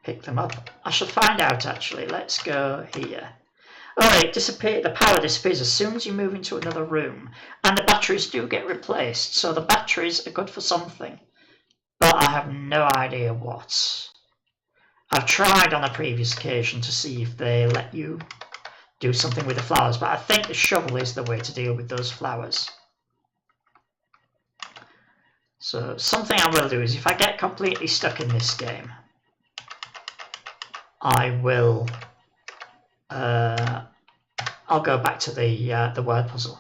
pick them up. I shall find out actually. Let's go here. Oh, it disappeared. The power disappears as soon as you move into another room, and the batteries do get replaced. So the batteries are good for something, but I have no idea what. I've tried on a previous occasion to see if they let you do something with the flowers, but I think the shovel is the way to deal with those flowers. So something I will do is if I get completely stuck in this game, I will I'll go back to the word puzzle.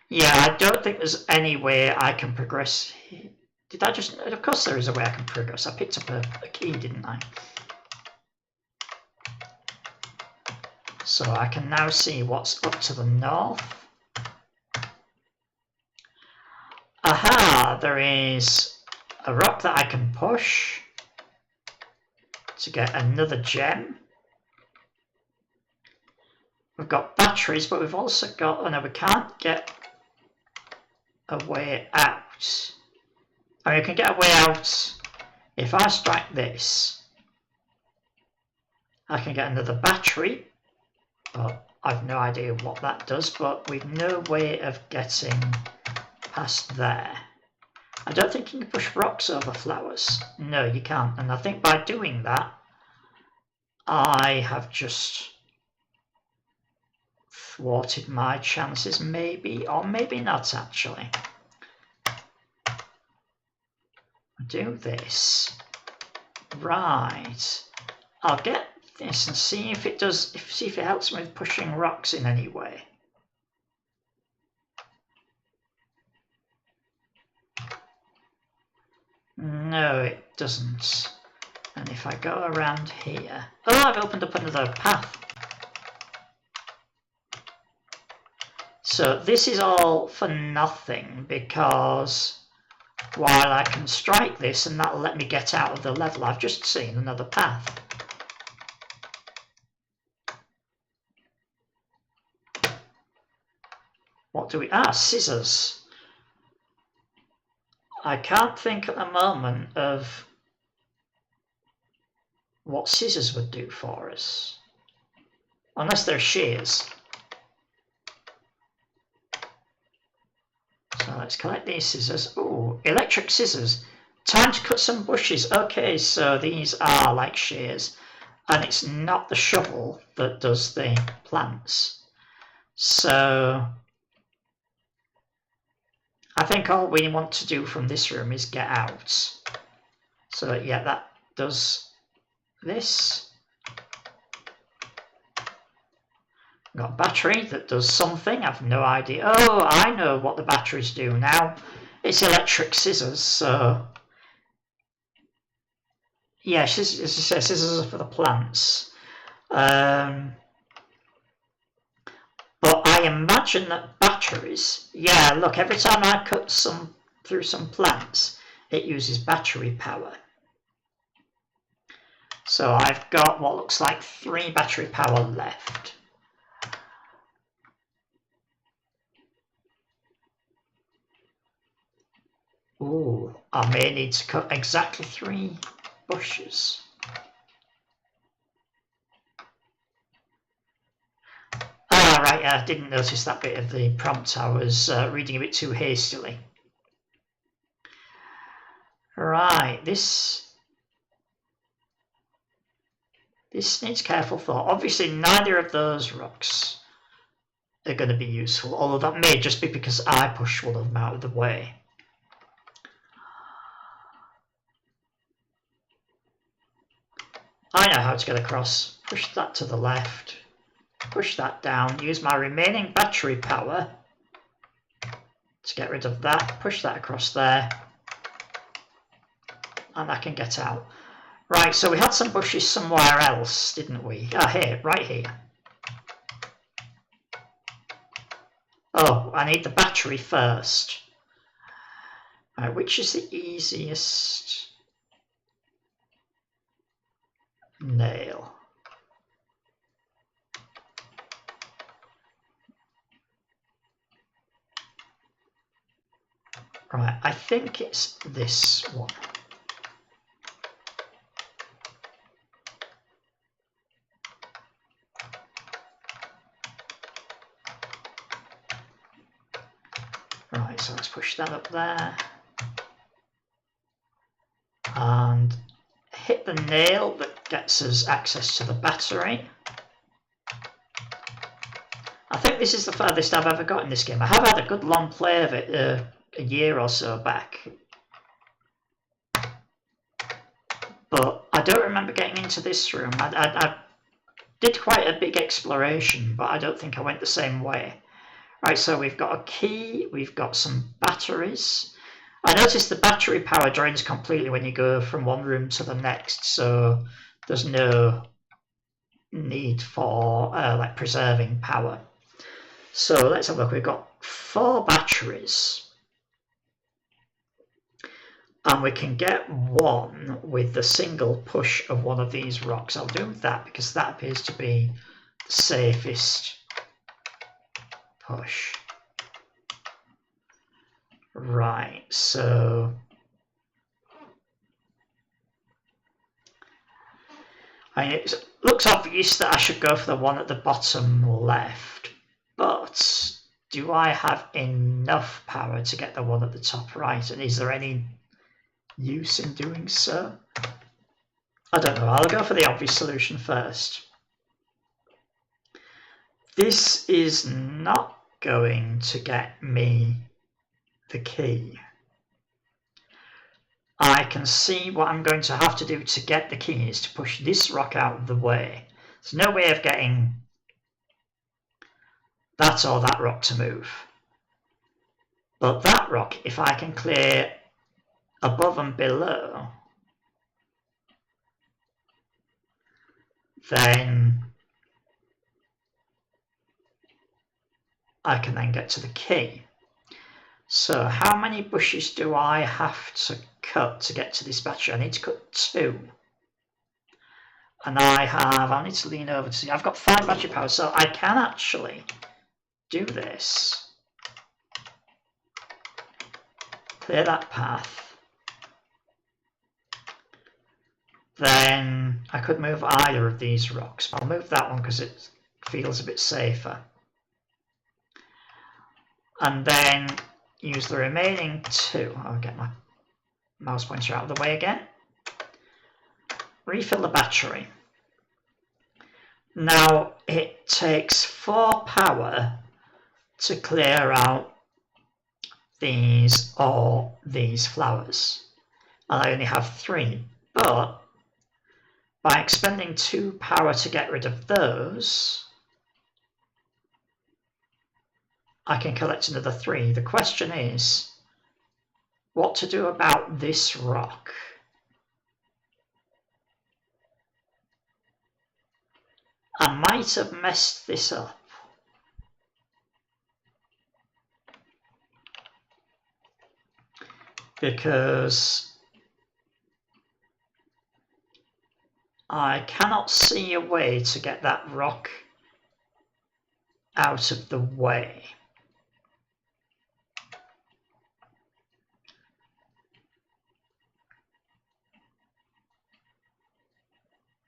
Yeah, I don't think there's any way I can progress. Did I just... Of course there is a way I can progress. I picked up a key, didn't I? So I can now see what's up to the north. Aha! There is a rock that I can push to get another gem. We've got batteries, but we've also got... Oh no, we can't get a way out. I mean, you can get a way out if I strike this. I can get another battery, but I've no idea what that does, but we've no way of getting past there. I don't think you can push rocks over flowers. No, you can't. And I think by doing that, I have just thwarted my chances, maybe, or maybe not actually. Do this. Right. I'll get this and see if it does, see if it helps me with pushing rocks in any way. No, it doesn't. And if I go around here... Oh, I've opened up another path. So this is all for nothing, because while I can strike this and that'll let me get out of the level, I've just seen another path. What do we... scissors. I can't think at the moment of what scissors would do for us. Unless they're shears. So let's collect these scissors. Ooh, electric scissors. Time to cut some bushes. Okay, so these are like shears. And it's not the shovel that does the plants. So I think all we want to do from this room is get out. So yeah, that does this. Got a battery that does something. I've no idea. Oh, I know what the batteries do now. It's electric scissors, so yeah, as you say, scissors are for the plants. But I imagine that batteries, yeah, look, every time I cut through some plants, it uses battery power. So I've got what looks like 3 battery power left. Ooh, I may need to cut exactly 3 bushes. Right, I didn't notice that bit of the prompt. I was reading a bit too hastily. Right, this needs careful thought. Obviously, neither of those rocks are going to be useful, although that may just be because I pushed one of them out of the way. I know how to get across. Push that to the left. Push that down. Use my remaining battery power to get rid of that. Push that across there. And I can get out. Right, so we had some bushes somewhere else, didn't we? Ah, here, right here. Oh, I need the battery first. Right, which is the easiest? Nail. Right, I think it's this one. Right, so let's push that up there. And hit the nail that gets us access to the battery. I think this is the furthest I've ever got in this game. I have had a good long play of it a year or so back. But I don't remember getting into this room. I did quite a big exploration, but I don't think I went the same way. Right, so we've got a key, we've got some batteries. I noticed the battery power drains completely when you go from one room to the next, so there's no need for like preserving power. So let's have a look. We've got 4 batteries. And we can get one with the single push of one of these rocks. I'll do that because that appears to be the safest push. Right, so it looks obvious that I should go for the one at the bottom left, but do I have enough power to get the one at the top right? And is there any use in doing so? I don't know. I'll go for the obvious solution first. This is not going to get me the key. I can see what I'm going to have to do to get the key is to push this rock out of the way. There's no way of getting that or that rock to move. But that rock, if I can clear above and below, then I can then get to the key. So how many bushes do I have to cut to get to this battery? I need to cut 2. And I need to lean over to see, I've got 5 battery power, so I can actually do this. clear that path, then I could move either of these rocks. I'll move that one because it feels a bit safer. And then use the remaining two. I'll get my mouse pointer out of the way again. Refill the battery. Now it takes 4 power to clear out these or these flowers. And I only have 3, but by expending 2 power to get rid of those, I can collect another 3. The question is, what to do about this rock? I might have messed this up. Because I cannot see a way to get that rock out of the way.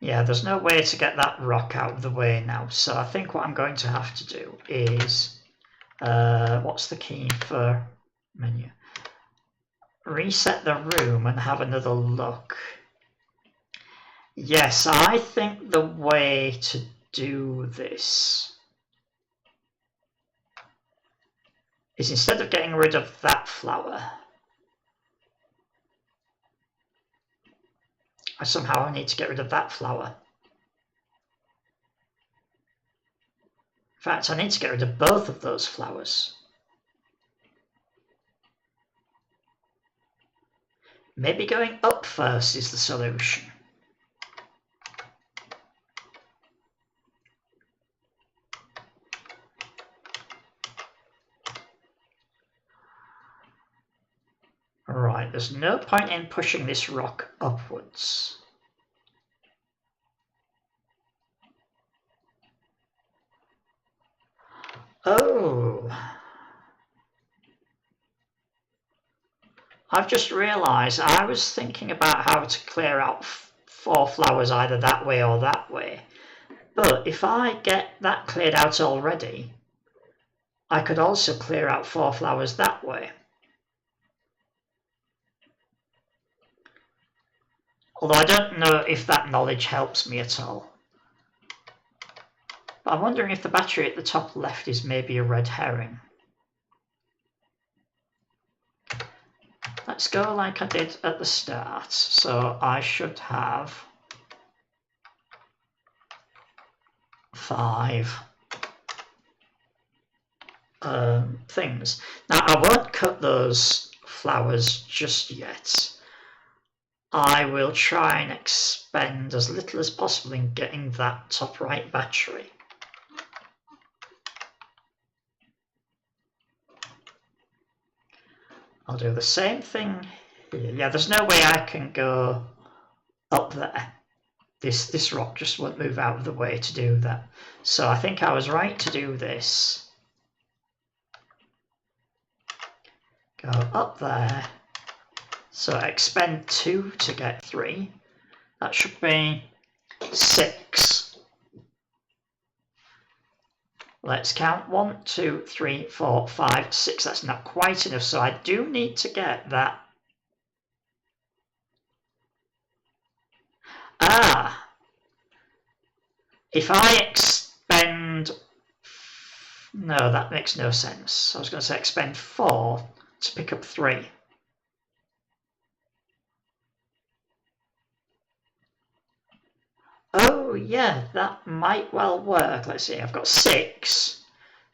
Yeah, there's no way to get that rock out of the way now. So I think what I'm going to have to do is, what's the key for menu? Reset the room and have another look. Yes, I think the way to do this is, instead of getting rid of that flower, I somehow need to get rid of that flower. In fact, I need to get rid of both of those flowers. Maybe going up first is the solution. Right, there's no point in pushing this rock upwards. Oh. I've just realised I was thinking about how to clear out 4 flowers either that way or that way. But if I get that cleared out already, I could also clear out 4 flowers that way. Although I don't know if that knowledge helps me at all. But I'm wondering if the battery at the top left is maybe a red herring. Let's go like I did at the start. So I should have 5 things. Now I won't cut those flowers just yet. I will try and expend as little as possible in getting that top right battery. I'll do the same thing here. Yeah, there's no way I can go up there. This rock just won't move out of the way to do that. So I think I was right to do this. Go up there. So expend 2 to get 3. That should be 6. Let's count 1, 2, 3, 4, 5, 6. That's not quite enough, so I do need to get that. If I expend... No, that makes no sense. I was going to say expend 4 to pick up 3. Oh, yeah, that might well work. Let's see, I've got 6.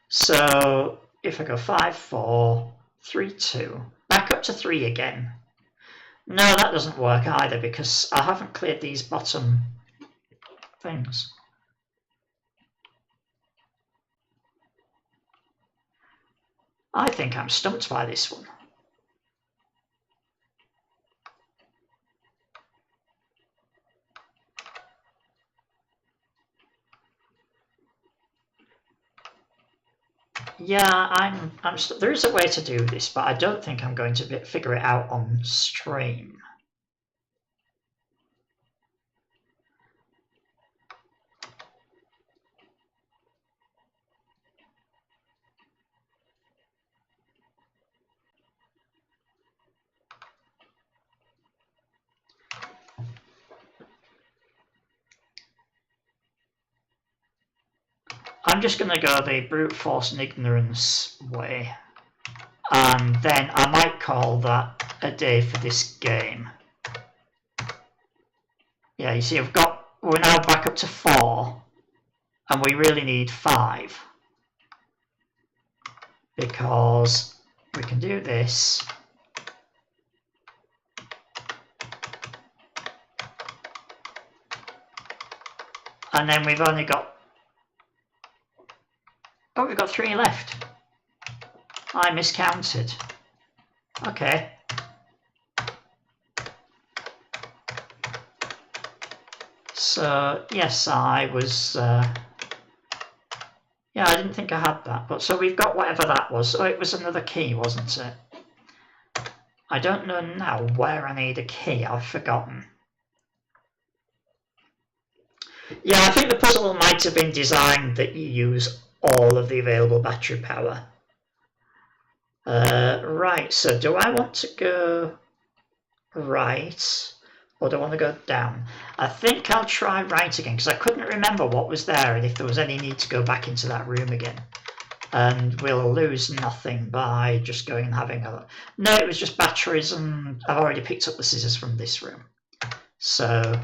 So if I go 5, 4, 3, 2, back up to 3 again. No, that doesn't work either because I haven't cleared these bottom things. I think I'm stumped by this one. Yeah, there is a way to do this, but I don't think I'm going to figure it out on stream. I'm just going to go the brute force and ignorance way, and then I might call that a day for this game. Yeah, you see, we're now back up to 4, and we really need 5, because we can do this. And then we've only got... Oh, we've got 3 left. I miscounted. Okay. So, yes, I was... yeah, I didn't think I had that. But so we've got whatever that was. So it was another key, wasn't it? I don't know now where I need a key. I've forgotten. Yeah, I think the puzzle might have been designed that you use all of the available battery power. Right, so do I want to go right, or do I want to go down? I think I'll try right again, because I couldn't remember what was there and if there was any need to go back into that room again. And we'll lose nothing by just going and having a... No, it was just batteries, and I've already picked up the scissors from this room. So...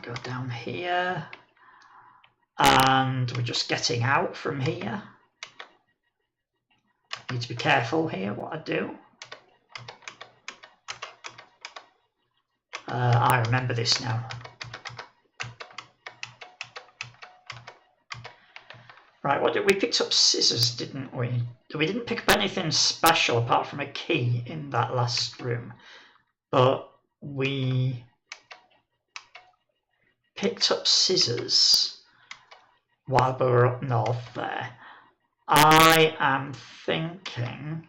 go down here. And we're just getting out from here. Need to be careful here what I do. I remember this now. Right, we picked up scissors, didn't we? We didn't pick up anything special apart from a key in that last room. But we picked up scissors while we were up north there. I am thinking,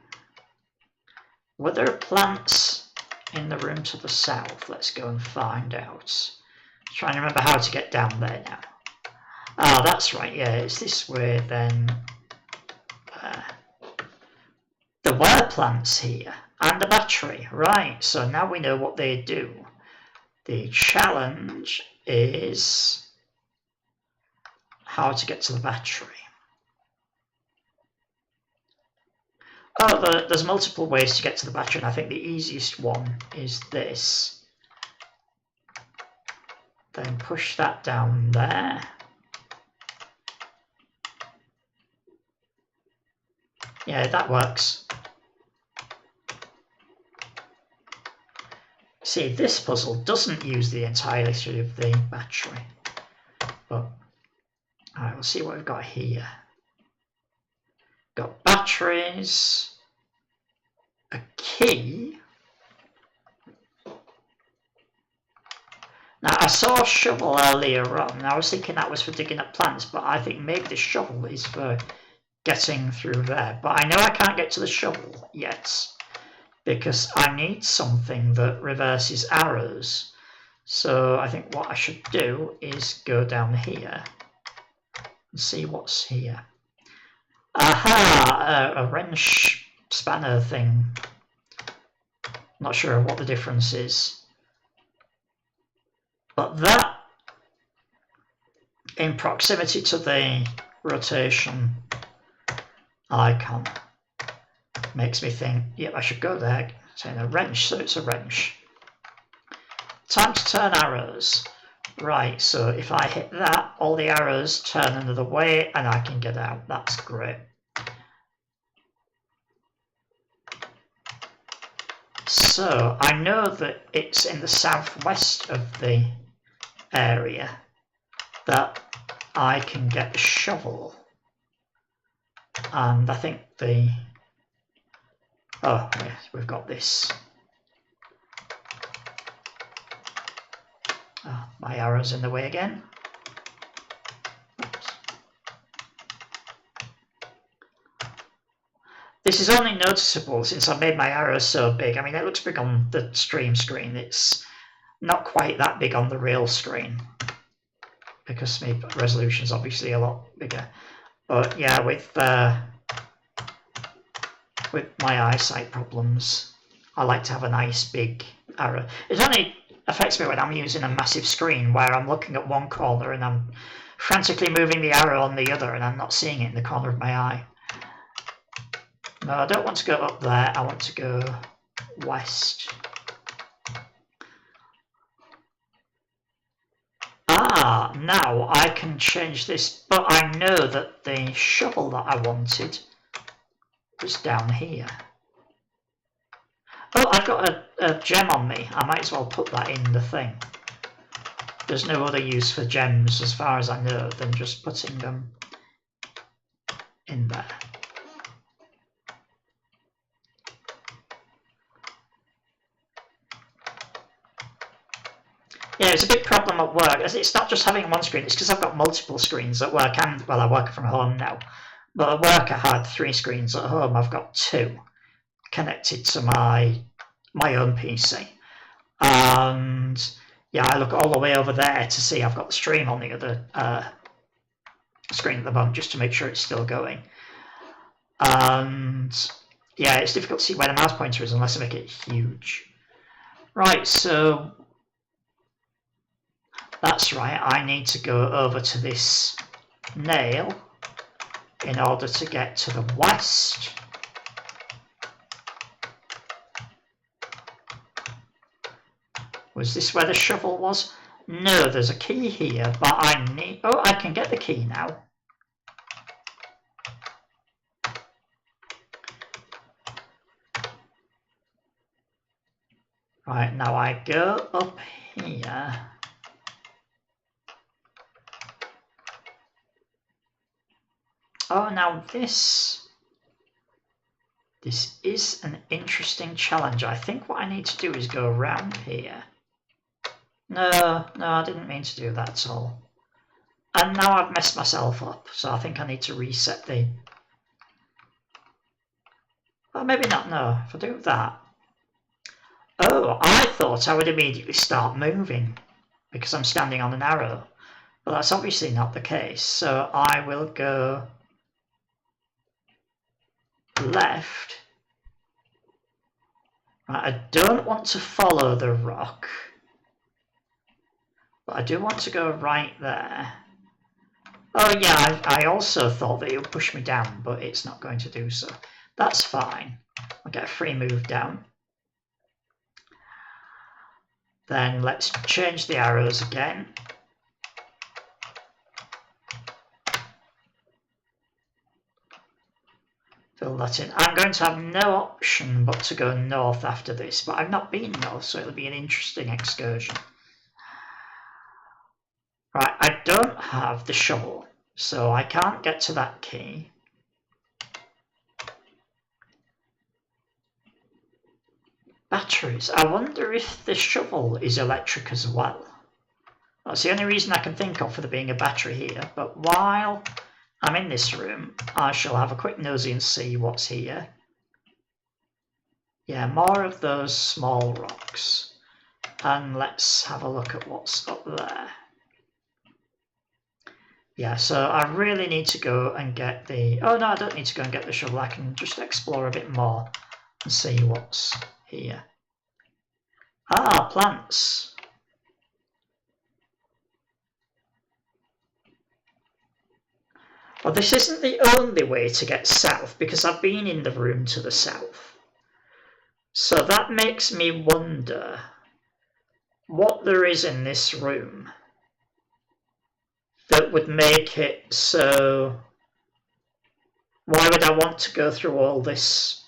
were there plants in the room to the south? Let's go and find out. Trying to remember how to get down there now. Ah, that's right, yeah, it's this way then. There were plants here, and a battery, right, so now we know what they do. The challenge is how to get to the battery. Oh, there's multiple ways to get to the battery, and I think the easiest one is this. Then push that down there. Yeah, that works. See, this puzzle doesn't use the entirety of the battery. But, alright, we'll see what we've got here. Got batteries, a key. Now, I saw a shovel earlier on, and I was thinking that was for digging up plants, but I think maybe the shovel is for getting through there. But I know I can't get to the shovel yet, because I need something that reverses arrows. So I think what I should do is go down here and see what's here. Aha! A wrench spanner thing. Not sure what the difference is. But that, in proximity to the rotation icon, makes me think, yep, I should go there. Saying a wrench, so it's a wrench. Time to turn arrows. Right, so if I hit that, all the arrows turn another way and I can get out. That's great. So I know that it's in the southwest of the area that I can get the shovel. And I think the... Oh, yes, we've got this. Oh, my arrow's in the way again. Oops. This is only noticeable since I've made my arrow so big. I mean, it looks big on the stream screen. It's not quite that big on the real screen because my resolution's obviously a lot bigger. But yeah, with my eyesight problems, I like to have a nice big arrow. It only affects me when I'm using a massive screen where I'm looking at one corner and I'm frantically moving the arrow on the other and I'm not seeing it in the corner of my eye. No, I don't want to go up there, I want to go west. Ah, now I can change this, but I know that the shovel that I wanted was down here. Oh, I've got a gem on me. I might as well put that in the thing. There's no other use for gems, as far as I know, than just putting them in there. Yeah, it's a big problem at work. It's not just having one screen, it's because I've got multiple screens at work and, well, I work from home now. But at work I had 3 screens, at home I've got 2 connected to my own PC. And yeah, I look all the way over there to see I've got the stream on the other screen at the moment just to make sure it's still going. And yeah, it's difficult to see where the mouse pointer is unless I make it huge. Right, so that's right, I need to go over to this nail in order to get to the west. Was this where the shovel was? No, there's a key here, but I need... Oh, I can get the key now. Right, now I go up here. Oh, now this is an interesting challenge. I think what I need to do is go around here. No, I didn't mean to do that at all. And now I've messed myself up, so I think I need to reset the... Well, maybe not, no, if I do that. Oh, I thought I would immediately start moving because I'm standing on an arrow. But that's obviously not the case, so I will go left. Right, I don't want to follow the rock, but I do want to go right there. Oh yeah, I also thought that it would push me down, but it's not going to do so. That's fine. I'll get a free move down. Then let's change the arrows again. Fill that in. I'm going to have no option but to go north after this, but I've not been north, so it'll be an interesting excursion. Right, I don't have the shovel, so I can't get to that key. Batteries. I wonder if the shovel is electric as well. That's the only reason I can think of for there being a battery here, but while I'm in this room, I shall have a quick nosy and see what's here. Yeah, more of those small rocks. And let's have a look at what's up there. Yeah, so I really need to go and get the... Oh no, I don't need to go and get the shovel. I can just explore a bit more and see what's here. Ah, plants. Well, this isn't the only way to get south, because I've been in the room to the south. So that makes me wonder what there is in this room that would make it so... Why would I want to go through all this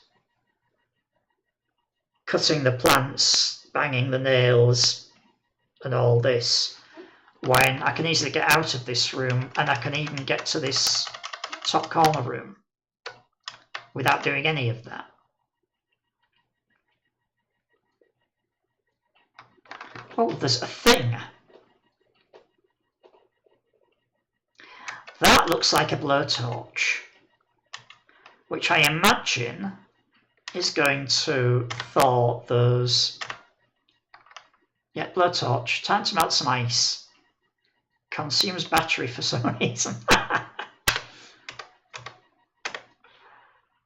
cutting the plants, banging the nails, and all this, when I can easily get out of this room and I can even get to this top corner room without doing any of that. Oh, there's a thing. that looks like a blowtorch, which I imagine is going to thaw those. Yeah, blowtorch. Time to melt some ice. Consumes battery for some reason.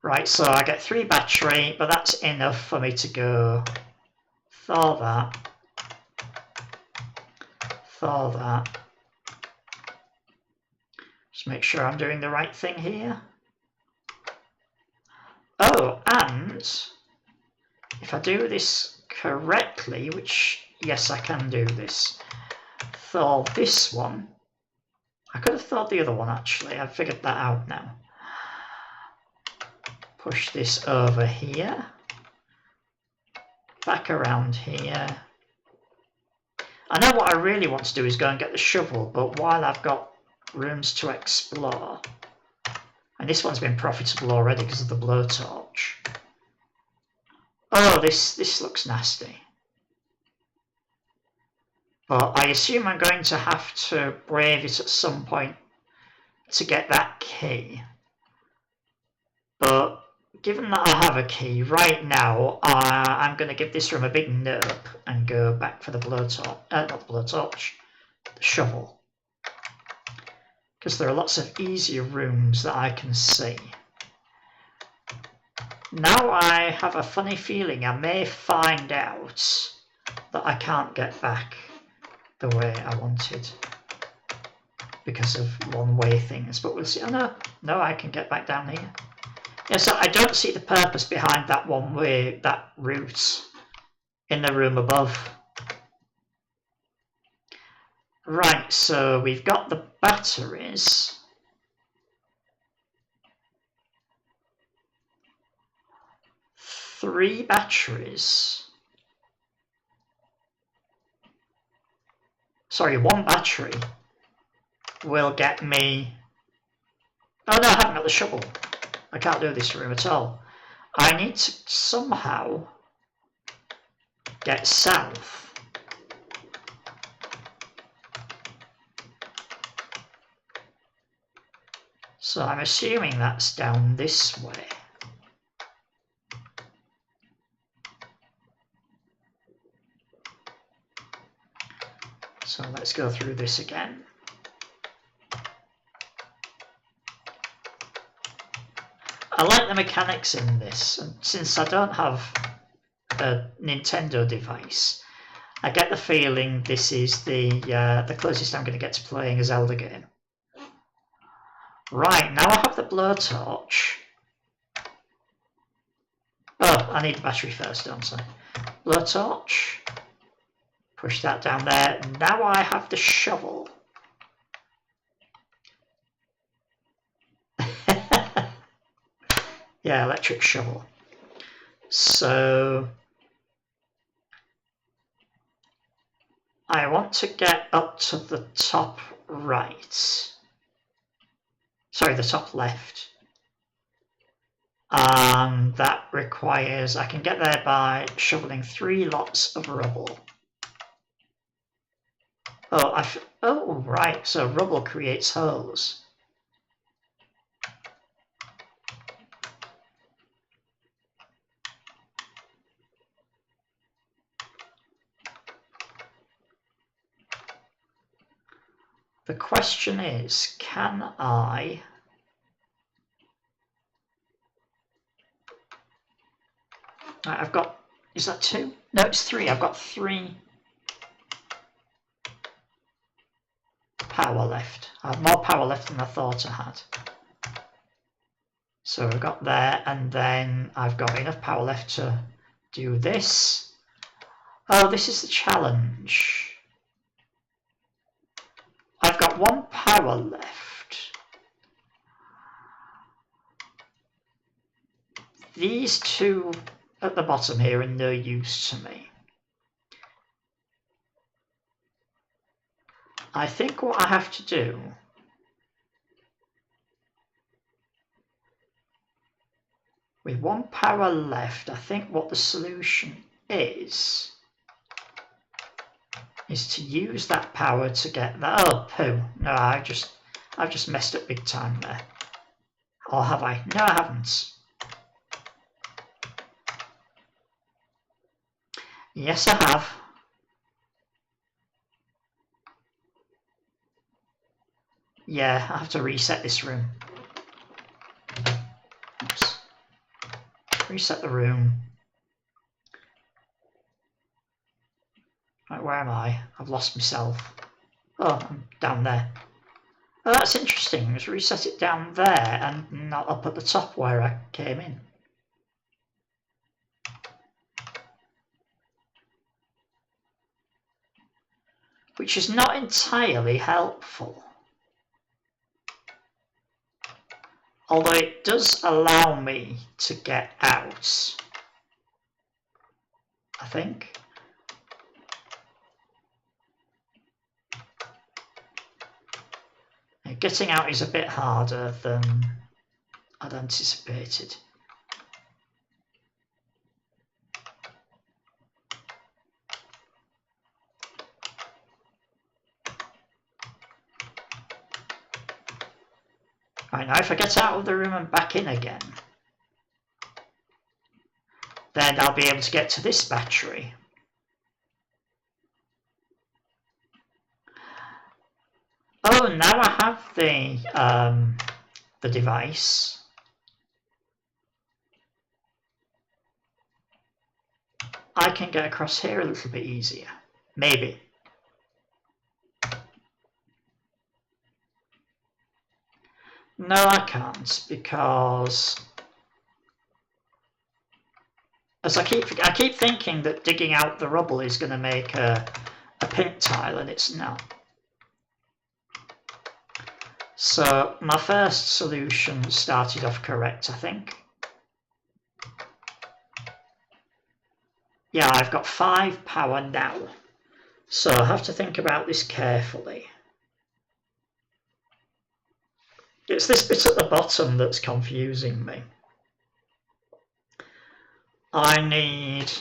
Right, so I get 3 battery, but that's enough for me to go thaw that. Thaw that. Just make sure I'm doing the right thing here. Oh, and if I do this correctly, which, yes, I can do this, thaw this one. I could have thawed the other one, actually. I've figured that out now. Push this over here. Back around here. I know what I really want to do is go and get the shovel, but while I've got rooms to explore, and this one's been profitable already because of the blowtorch. Oh, this looks nasty. But I assume I'm going to have to brave it at some point to get that key. But given that I have a key, right now I'm going to give this room a big nope and go back for the blowtorch, not the blowtorch, the shovel. Because there are lots of easier rooms that I can see. Now I have a funny feeling I may find out that I can't get back the way I wanted because of one-way things, but we'll see. Oh no, I can get back down here. Yeah, so I don't see the purpose behind that one-way, that route in the room above. Right, so we've got the batteries. Three batteries. Sorry, 1 battery will get me... Oh no, I haven't got the shovel. I can't do this room at all. I need to somehow get south. So I'm assuming that's down this way. So let's go through this again. I like the mechanics in this, and since I don't have a Nintendo device, I get the feeling this is the closest I'm going to get to playing a Zelda game. Right, now I have the blowtorch. Oh, I need the battery first, don't I? Blowtorch. Push that down there. Now I have the shovel. Yeah, electric shovel. So I want to get up to the top right. Sorry, the top left. And that requires, I can get there by shoveling 3 lots of rubble. Oh, right, so rubble creates holes. The question is, can I... I've got, is that 2? No, it's 3. I've got 3 power left. I have more power left than I thought I had. So I've got there, and then I've got enough power left to do this. Oh, this is the challenge. I've got 1 power left. These 2 at the bottom here are no use to me. I think what I have to do with 1 power left, I think what the solution is to use that power to get that. Oh, poo. No, I I've just messed up big time there. Or have I? No, I haven't. Yes, I have. Yeah, I have to reset this room. Oops. Reset the room. Right, where am I? I've lost myself. Oh, I'm down there. Oh, that's interesting. Just reset it down there and not up at the top where I came in. Which is not entirely helpful. Although it does allow me to get out, I think. Getting out is a bit harder than I'd anticipated. Right, now if I get out of the room and back in again, then I'll be able to get to this battery. Oh, now I have the device. I can get across here a little bit easier. Maybe. No, I can't, because as I keep thinking that digging out the rubble is going to make a pink tile, and it's not. So my first solution started off correct, I think. Yeah, I've got 5 power now, so I have to think about this carefully. It's this bit at the bottom that's confusing me. I need,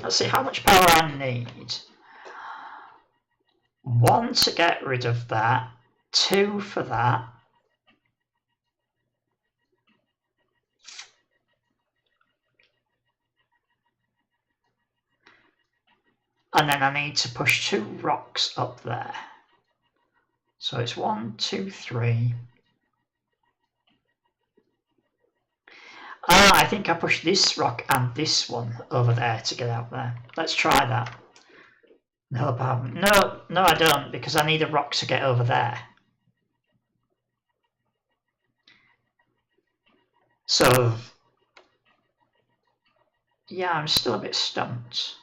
let's see how much power I need. 1 to get rid of that, 2 for that. And then I need to push 2 rocks up there. So it's 1, 2, 3. Ah, I think I pushed this rock and this one over there to get out there. Let's try that. No problem. No, I don't, because I need a rock to get over there. So, yeah, I'm still a bit stumped.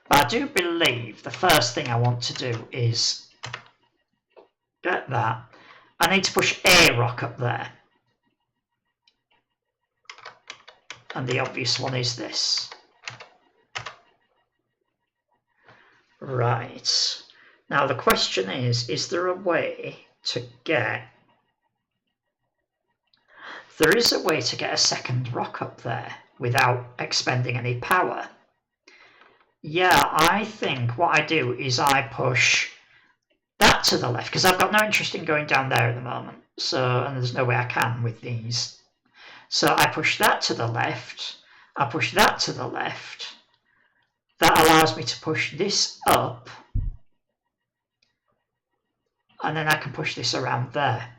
But I do believe the first thing I want to do is get that. I need to push a rock up there. And the obvious one is this. Right. Now the question is there a way to get... There is a way to get a second rock up there without expending any power. Yeah, I think what I do is I push that to the left, because I've got no interest in going down there at the moment. So, and there's no way I can with these. So I push that to the left, I push that to the left. That allows me to push this up, and then I can push this around there.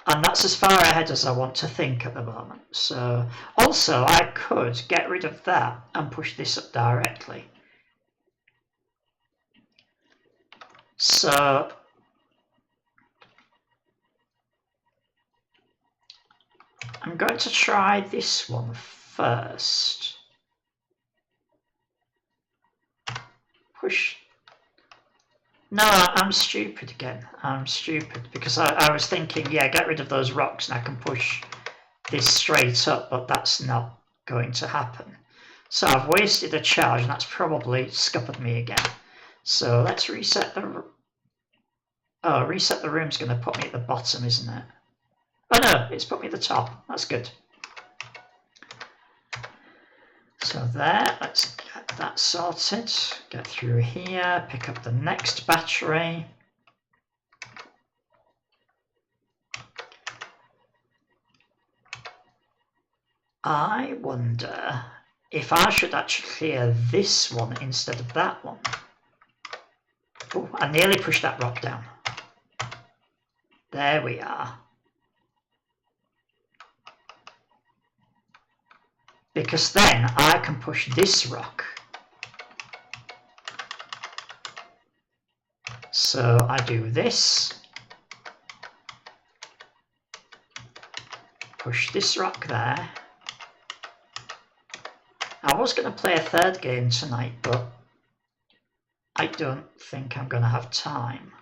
And that's as far ahead as I want to think at the moment. So, also I could get rid of that and push this up directly. So, I'm going to try this one first. Push. No, I'm stupid again. I'm stupid because I was thinking, yeah, get rid of those rocks and I can push this straight up, but that's not going to happen. So I've wasted a charge, and that's probably scuppered me again. So let's reset the... Oh, reset the room's going to put me at the bottom, isn't it? Oh no, it's put me at the top. That's good. So there, let's get get that sorted. Get through here, pick up the next battery. I wonder if I should actually clear this one instead of that one. Oh, I nearly pushed that rock down. There we are. Because then I can push this rock. So I do this. Push this rock there. I was going to play a third game tonight, but I don't think I'm going to have time.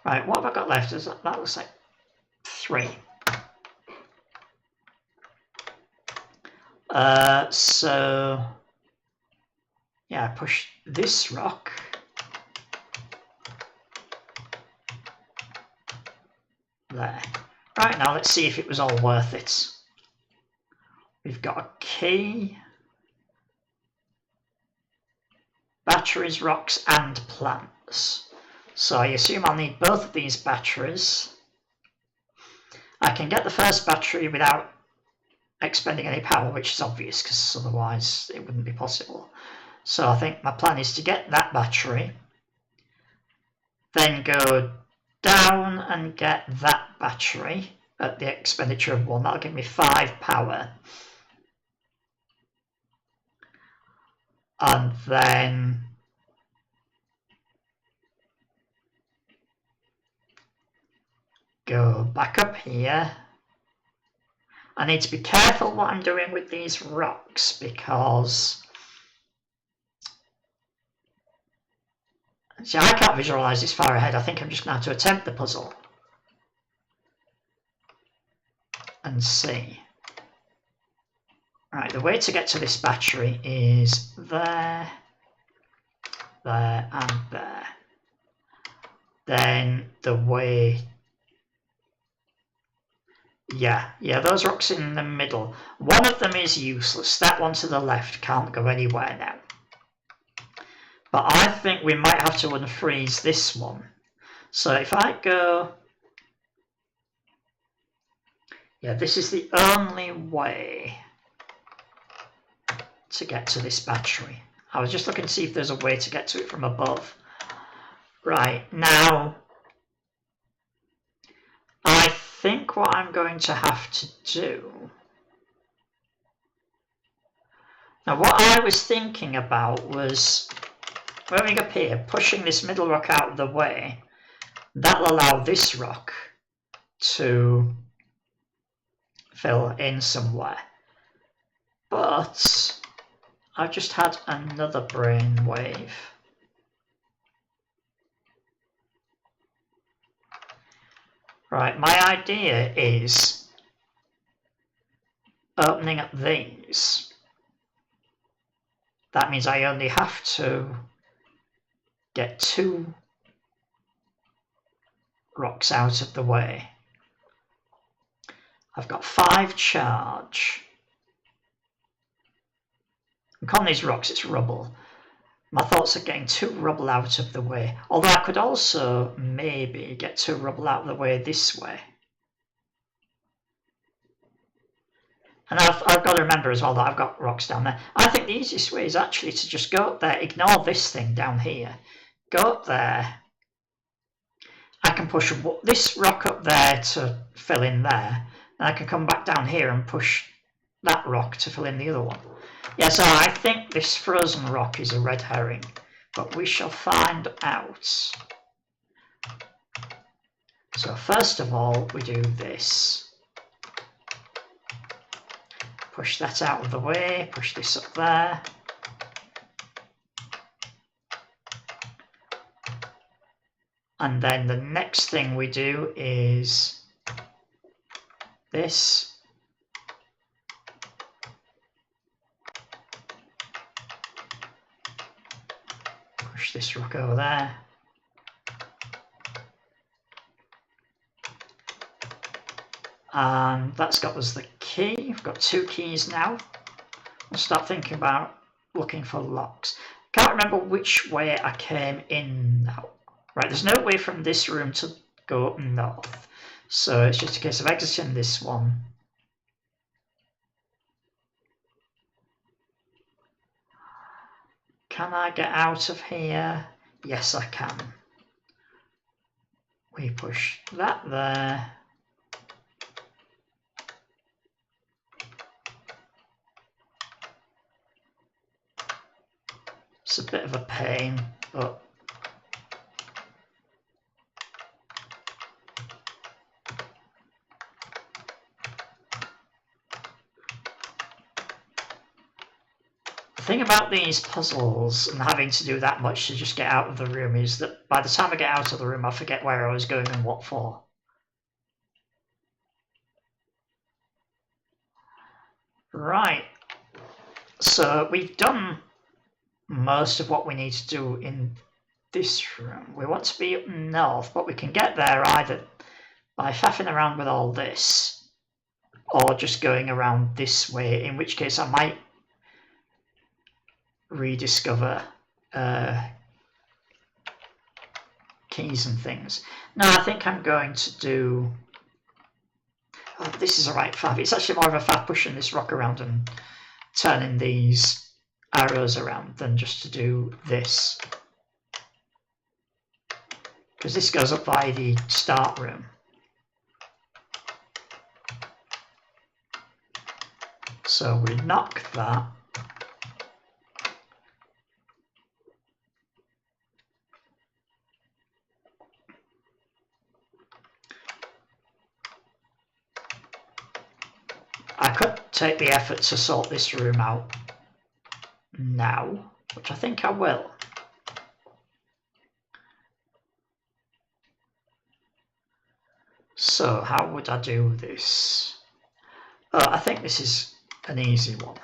Right, what have I got left? That looks like 3. So yeah, I push this rock. There. Right, now let's see if it was all worth it. We've got a key, batteries, rocks, and plants. So I assume I'll need both of these batteries. I can get the first battery without expending any power, which is obvious because otherwise it wouldn't be possible. So I think my plan is to get that battery, then go down and get that battery at the expenditure of 1. That'll give me 5 power. And then go back up here. I need to be careful what I'm doing with these rocks because see, I can't visualize this far ahead. I think I'm just going to have to attempt the puzzle and see. Right, the way to get to this battery is there, there, and there. Then the way... Yeah, those rocks in the middle. One of them is useless. That one to the left can't go anywhere now. But I think we might have to unfreeze this one. So if I go... Yeah, this is the only way to get to this battery. I was just looking to see if there's a way to get to it from above. Right, now... I think what I'm going to have to do... Now what I was thinking about was moving up here, pushing this middle rock out of the way. That'll allow this rock to fill in somewhere. But I've just had another brain wave. Right, my idea is opening up these. That means I only have to get 2 rocks out of the way. I've got 5 charge. I'm calling these rocks, it's rubble. My thoughts are getting 2 rubble out of the way. Although I could also maybe get 2 rubble out of the way this way. And I've got to remember as well that I've got rocks down there. I think the easiest way is actually to just go up there, ignore this thing down here. Go up there. I can push this rock up there to fill in there. And I can come back down here and push that rock to fill in the other one. Yeah, so I think this frozen rock is a red herring, but we shall find out. So first of all, we do this. Push that out of the way, push this up there. And then the next thing we do is this. Push this rock over there. And that's got us the key. We've got 2 keys now. We'll start thinking about looking for locks. Can't remember which way I came in now. Right, there's no way from this room to go up north. So it's just a case of exiting this one. Can I get out of here? Yes, I can. We push that there. It's a bit of a pain, but the thing about these puzzles and having to do that much to just get out of the room is that by the time I get out of the room, I forget where I was going and what for. Right, so we've done most of what we need to do in this room. We want to be up north, but we can get there either by faffing around with all this or just going around this way, in which case I might rediscover keys and things. No, I think I'm going to do... Oh, this is a right faff. It's actually more of a faff pushing this rock around and turning these arrows around than just to do this. Because this goes up by the start room. So we knock that. I could take the effort to sort this room out now, which I think I will. So how would I do this? Oh, I think this is an easy one.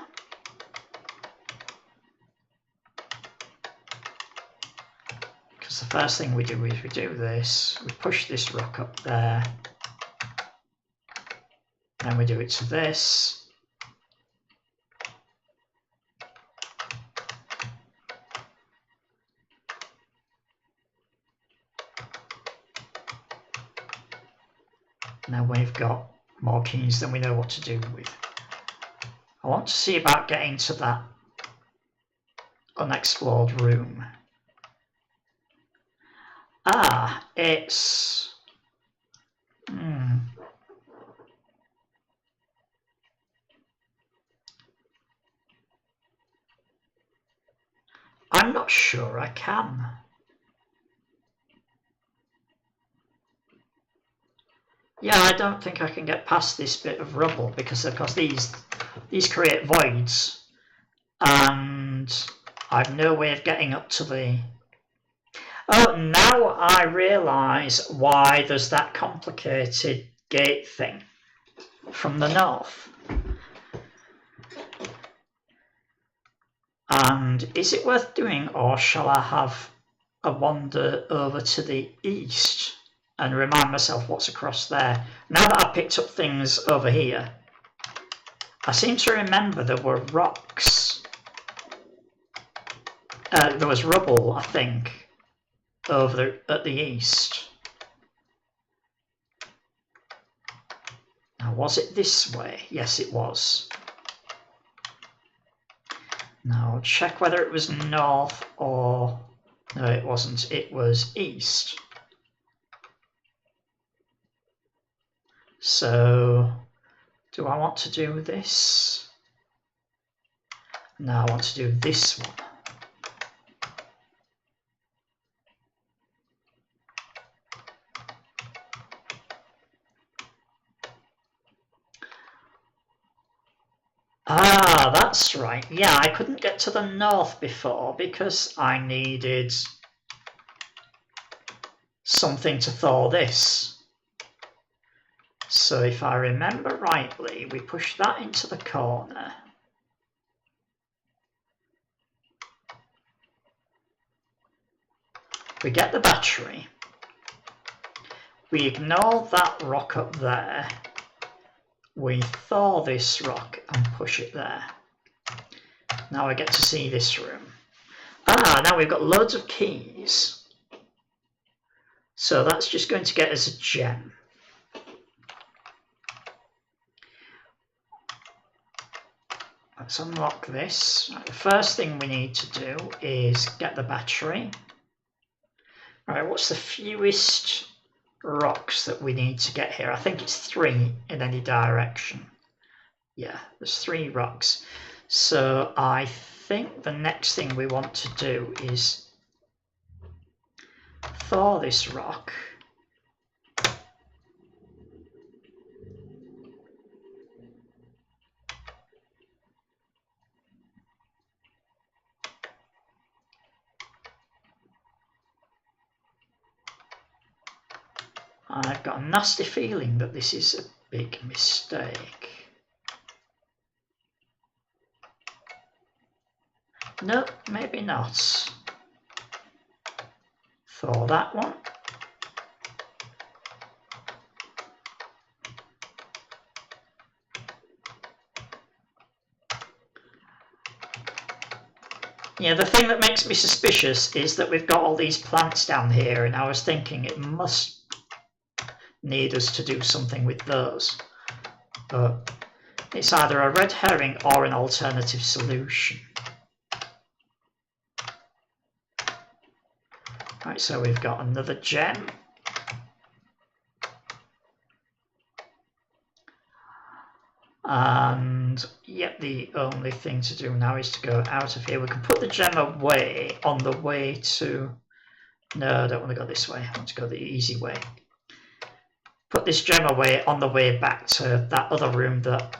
Because the first thing we do is we do this, we push this rock up there, then we do it to this. Now we've got more keys than we know what to do with. I want to see about getting to that unexplored room. Ah, it's... I'm not sure I can. Yeah, I don't think I can get past this bit of rubble because, of course, these create voids, and I've no way of getting up to the... Oh, now I realise why there's that complicated gate thing from the north. And is it worth doing, or shall I have a wander over to the east and remind myself what's across there? Now that I've picked up things over here, I seem to remember there were rocks. There was rubble, I think, over at the east. Now, was it this way? Yes, it was. Now, check whether it was north or... No, it wasn't. It was east. So, do I want to do this? No, I want to do this one. Ah, that's right. Yeah, I couldn't get to the north before because I needed something to thaw this. So if I remember rightly, we push that into the corner. We get the battery. We ignore that rock up there. We thaw this rock and push it there. now I get to see this room. Ah, now we've got loads of keys. So that's just going to get us a gem. Let's unlock this. Right, the first thing we need to do is get the battery. Right, what's the fewest rocks that we need to get here? I think it's 3 in any direction. Yeah, there's 3 rocks. So I think the next thing we want to do is thaw this rock. I've got a nasty feeling that this is a big mistake. No, maybe not. Thaw that one. Yeah, the thing that makes me suspicious is that we've got all these plants down here, and I was thinking it must need us to do something with those. But it's either a red herring or an alternative solution. Right, so we've got another gem. And yet the only thing to do now is to go out of here. We can put the gem away on the way to... No, I don't want to go this way. I want to go the easy way. Put this gem away on the way back to that other room that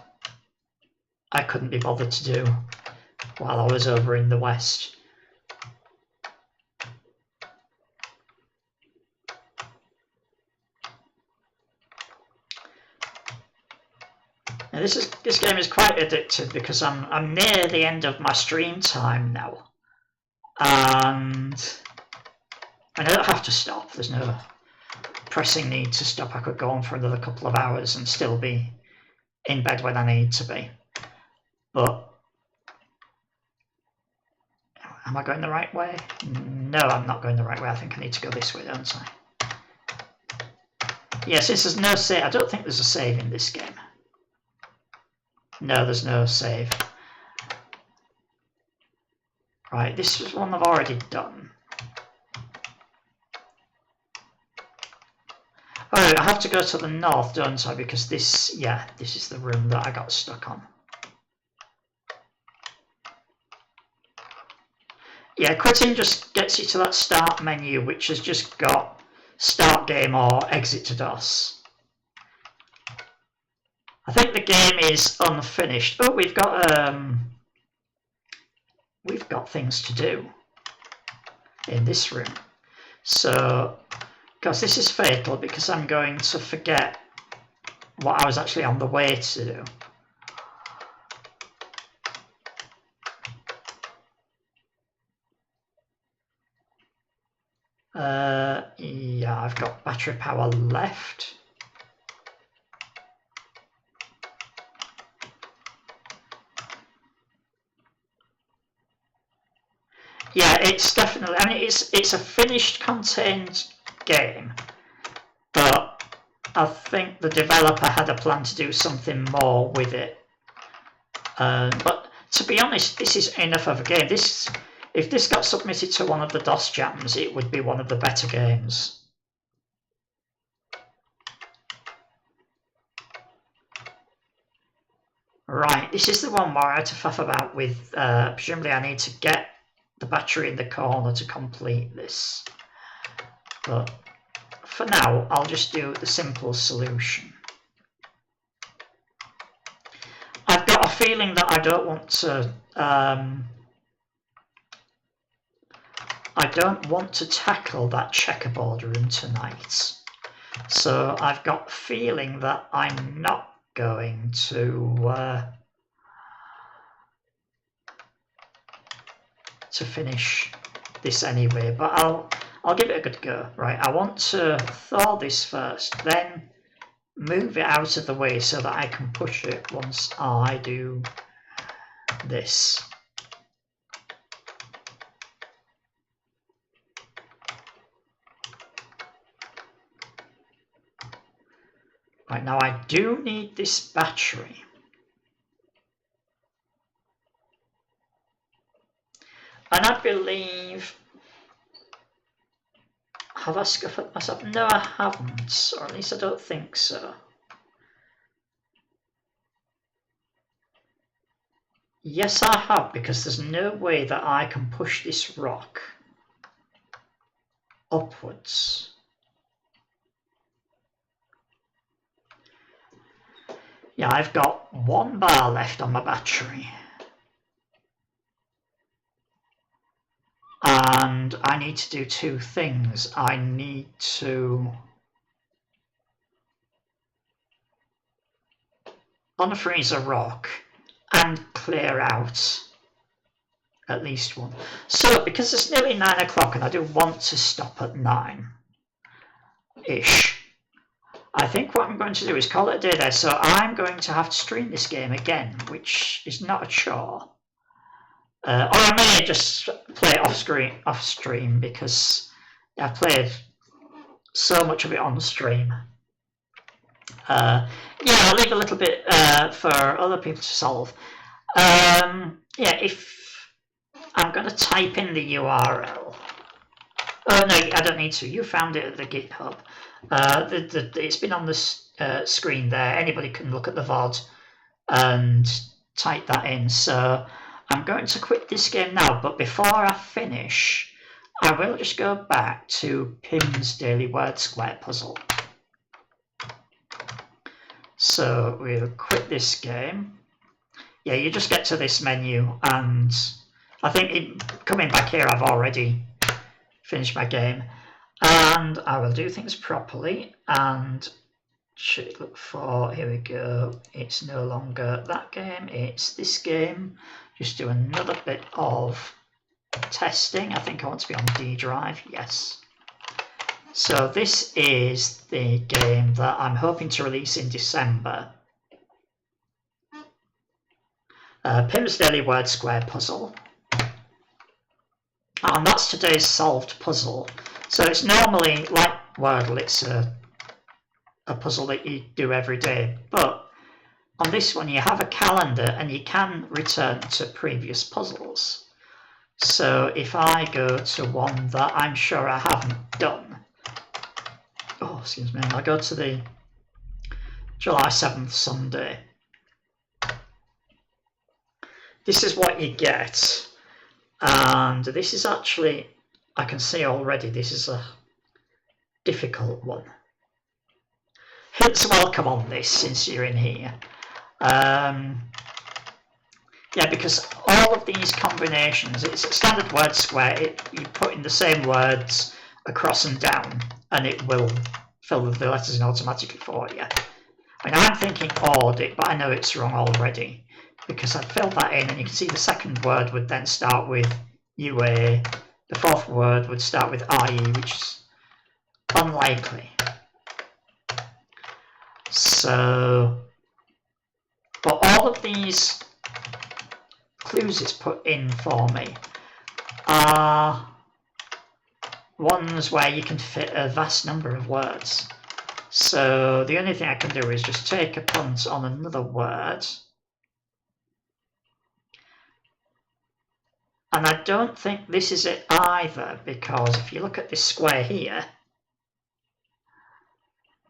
I couldn't be bothered to do while I was over in the west. Now this game is quite addictive because I'm near the end of my stream time now, and I don't have to stop. There's no pressing need to stop. I could go on for another couple of hours and still be in bed when I need to be. But am I going the right way? No, I'm not going the right way. I think I need to go this way, don't I? Yeah, since there's no save, I don't think there's a save in this game. No, there's no save. Right, this is one I've already done. Oh, I have to go to the north, don't I? Because this, yeah, this is the room that I got stuck on. Yeah, quitting just gets you to that start menu, which has just got start game or exit to DOS. I think the game is unfinished. Oh, we've got things to do in this room. So, because this is fatal, because I'm going to forget what I was actually on the way to do. Yeah, I've got battery power left. Yeah, it's definitely, I mean, it's a finished contained game, but I think the developer had a plan to do something more with it. But to be honest, this is enough of a game. If this got submitted to one of the DOS jams, it would be one of the better games. Right, this is the one where I had to faff about with, presumably I need to get the battery in the corner to complete this. But for now, I'll just do the simple solution. I've got a feeling that I don't want to tackle that checkerboard room tonight. So I've got a feeling that I'm not going to finish this anyway, but I'll give it a good go. Right, I want to thaw this first, then move it out of the way so that I can push it once I do this. Right, now I do need this battery. And I believe... Have I scuffed myself? No, I haven't. Or at least I don't think so. Yes, I have, because there's no way that I can push this rock upwards. Yeah, I've got 1 bar left on my battery. And I need to do 2 things. I need to unfreeze a rock and clear out at least 1. So, because it's nearly 9 o'clock and I do want to stop at 9-ish, I think what I'm going to do is call it a day there. So I'm going to have to stream this game again, which is not a chore. Or I may just play it off stream, because I've played so much of it on stream. Yeah, I'll leave a little bit for other people to solve. Yeah, if I'm going to type in the URL. Oh no, I don't need to. You found it at the GitHub. It's been on the screen there. Anybody can look at the VOD and type that in. So I'm going to quit this game now, but before I finish, I will just go back to Pim's Daily Word Square puzzle. So we'll quit this game. Yeah, you just get to this menu, and I think coming back here, I've already finished my game. And I will do things properly, and should look for, here we go, it's no longer that game, it's this game. Just do another bit of testing. I think I want to be on D drive, yes. So this is the game that I'm hoping to release in December. Pim's Daily Word Square puzzle. And that's today's solved puzzle. So it's normally like Wordle, it's a puzzle that you do every day. But on this one, you have a calendar and you can return to previous puzzles. So if I go to one that I'm sure I haven't done, oh, excuse me, I go to the July 7th Sunday. This is what you get. And this is actually, I can see already, this is a difficult one. Hints welcome on this, since you're in here. Yeah, because all of these combinations, it's a standard word square. You put in the same words across and down, and it will fill the letters in automatically for you. I mean, I'm thinking audit, but I know it's wrong already, because I filled that in, and you can see the second word would then start with UA, the fourth word would start with IE, which is unlikely. So, but all of these clues it's put in for me are ones where you can fit a vast number of words. So the only thing I can do is just take a punt on another word. And I don't think this is it either, because if you look at this square here,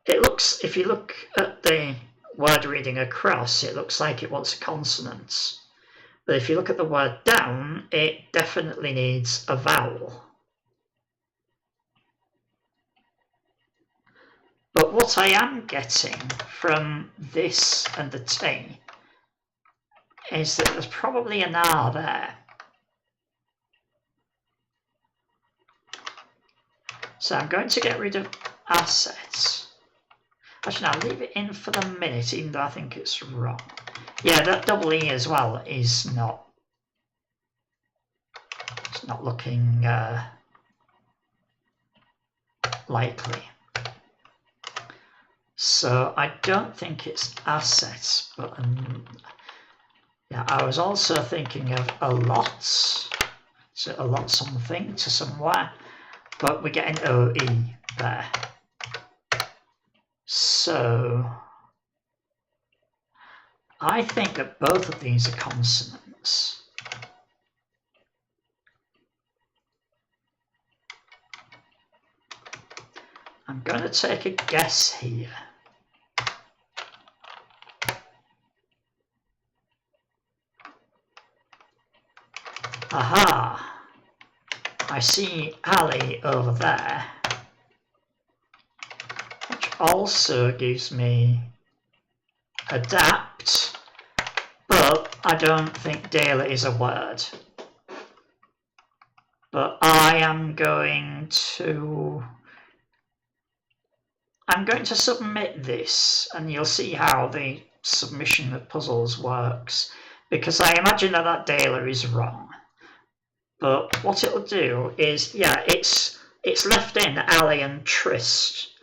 it looks, if you look at the word reading across, it looks like it wants a consonant. But if you look at the word down, it definitely needs a vowel. But what I am getting from this and the T is that there's probably an R there. So I'm going to get rid of assets. Actually, I'll leave it in for the minute, even though I think it's wrong. Yeah, that double E as well is not. It's not looking likely. So I don't think it's assets, but yeah, I was also thinking of a lot. So a lot something to somewhere, but we get an OE there. So I think that both of these are consonants. I'm going to take a guess here. Aha! I see Ali over there, which also gives me adapt, but I don't think daily is a word. But I'm going to submit this, and you'll see how the submission of puzzles works, because I imagine that daily is wrong. But what it'll do is, yeah, it's left in Ali and Trist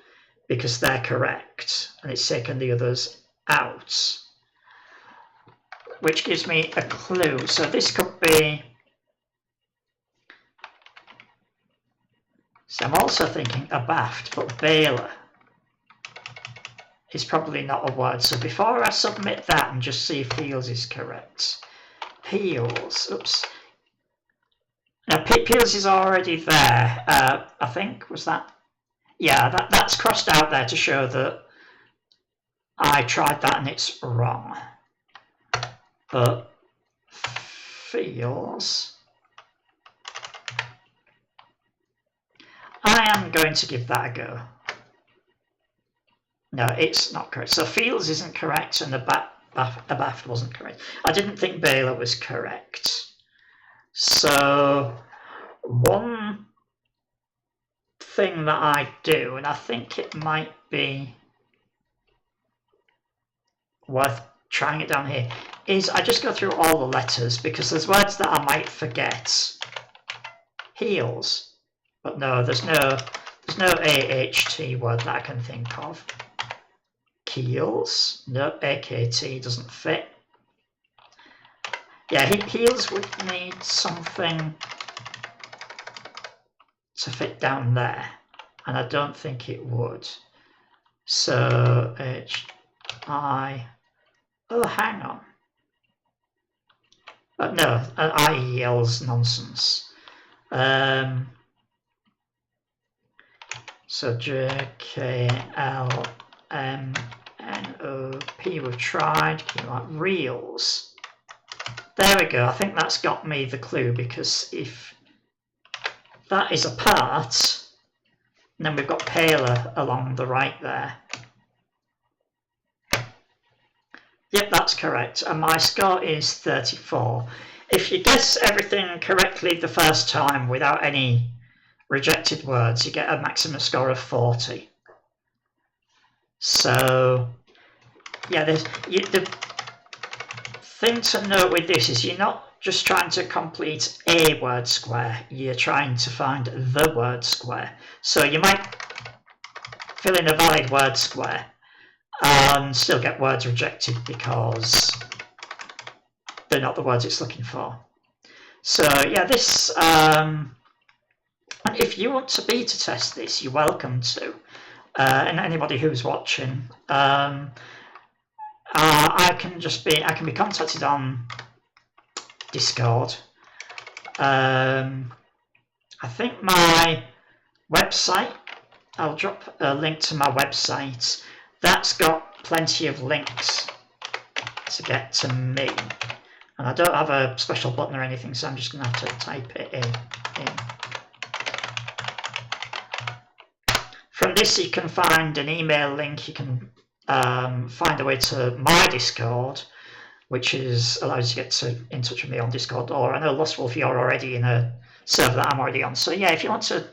because they're correct, and it's taken the others out, which gives me a clue. So this could be. So I'm also thinking abaft, but Baylor is probably not a word. So before I submit that and just see if Peels is correct. Peels, oops. Now, Peels is already there, I think, was that? Yeah, that's crossed out there to show that I tried that and it's wrong. But Feels, I am going to give that a go. No, it's not correct. So Feels isn't correct and Abaft wasn't correct. I didn't think Baylor was correct. So one thing that I do, and I think it might be worth trying it down here, is I just go through all the letters because there's words that I might forget. Heels, but no, there's no AHT word that I can think of. Keels, no, AKT doesn't fit. Yeah, Heels would need something to fit down there, and I don't think it would. So HI, oh, hang on. No, IEL's nonsense. So JKLMNOP, we've tried, like reels. There we go, I think that's got me the clue, because if that is a part, and then we've got paler along the right there. Yep, that's correct, and my score is 34. If you guess everything correctly the first time without any rejected words, you get a maximum score of 40. So, yeah, the thing to note with this is you're not just trying to complete a word square, you're trying to find the word square. So you might fill in a valid word square and still get words rejected because they're not the words it's looking for. So yeah, this, and if you want to beta test this, you're welcome to. And anybody who's watching, I can be contacted on Discord. I think my website, I'll drop a link to my website. That's got plenty of links to get to me. And I don't have a special button or anything, so I'm just going to have to type it in. From this, you can find an email link. You can find a way to my Discord, which allows you to get in touch with me on Discord. Or I know Lost Wolf, you're already in a server that I'm already on. So yeah, if you want to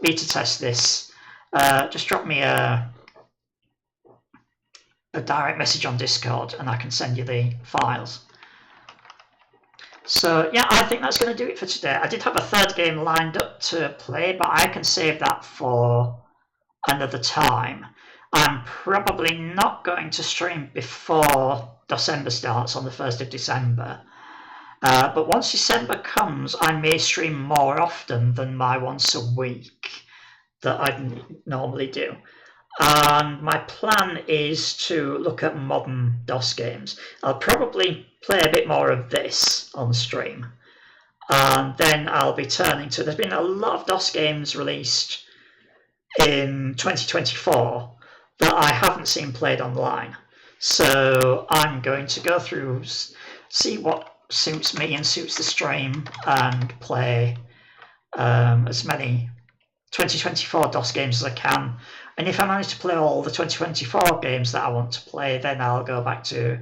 beta test this, just drop me a direct message on Discord, and I can send you the files. So yeah, I think that's going to do it for today. I did have a third game lined up to play, but I can save that for another time. I'm probably not going to stream before December starts on the 1st of December. But once December comes, I may stream more often than my once a week that I normally do. And my plan is to look at modern DOS games. I'll probably play a bit more of this on stream. And then I'll be turning to. There's been a lot of DOS games released in 2024 that I haven't seen played online. So I'm going to go through, see what suits me and suits the stream, and play as many 2024 DOS games as I can. And if I manage to play all the 2024 games that I want to play, then I'll go back to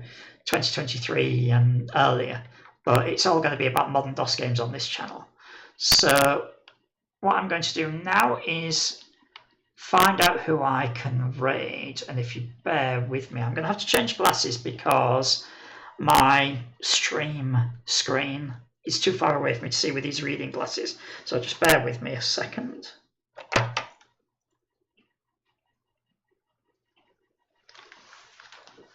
2023 and earlier. But it's all going to be about modern DOS games on this channel. So what I'm going to do now is find out who I can raid. And if you bear with me, I'm going to have to change glasses because my stream screen is too far away for me to see with these reading glasses. So just bear with me a second.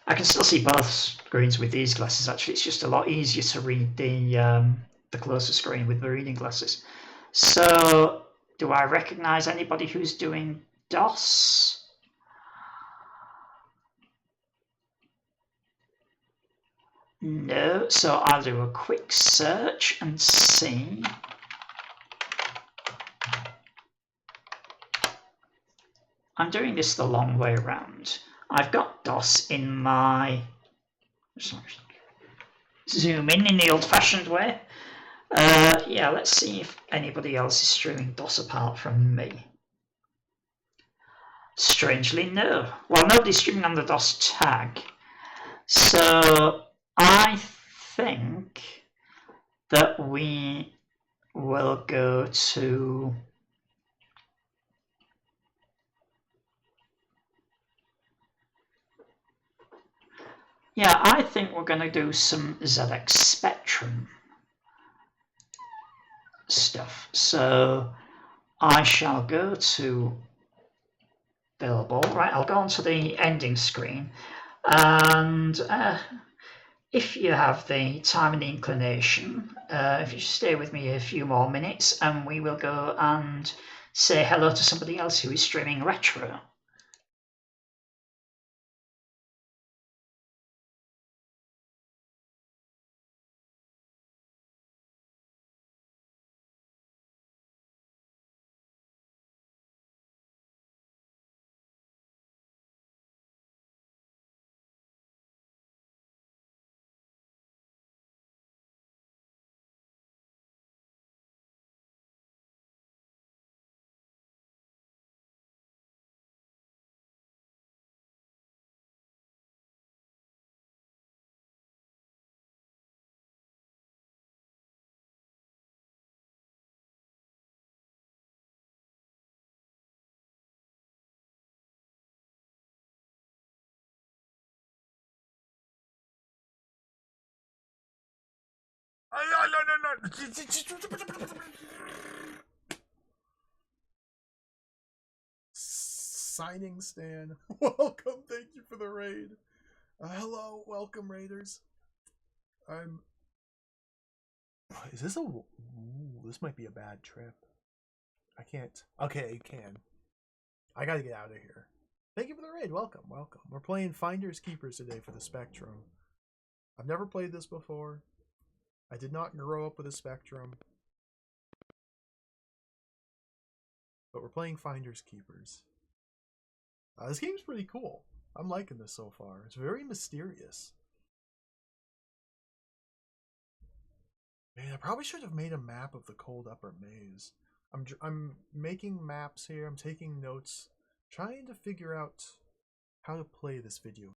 I can still see both screens with these glasses. Actually, it's just a lot easier to read the closer screen with the reading glasses. So, do I recognise anybody who's doing DOS? No. So I'll do a quick search and see. I'm doing this the long way around. I've got DOS in my. Zoom in the old-fashioned way. Yeah, let's see if anybody else is streaming DOS apart from me. Strangely, no. Well, nobody's streaming on the DOS tag. So I think that we will go to. Yeah, I think we're going to do some ZX Spectrum stuff. So I shall go to Billable. Right, I'll go onto the ending screen. And if you have the time and the inclination, if you stay with me a few more minutes, and we will go and say hello to somebody else who is streaming retro. Signing Stan. Welcome, thank you for the raid. Hello, welcome raiders. Is this a... Ooh, this might be a bad trip. I can't... Okay, it can. I gotta get out of here. Thank you for the raid, welcome. We're playing Finders Keepers today for the Spectrum. I've never played this before. I did not grow up with a Spectrum. But we're playing Finders Keepers. This game's pretty cool. I'm liking this so far. It's very mysterious. Man, I probably should have made a map of the Cold Upper Maze. I'm making maps here. I'm taking notes, trying to figure out how to play this video.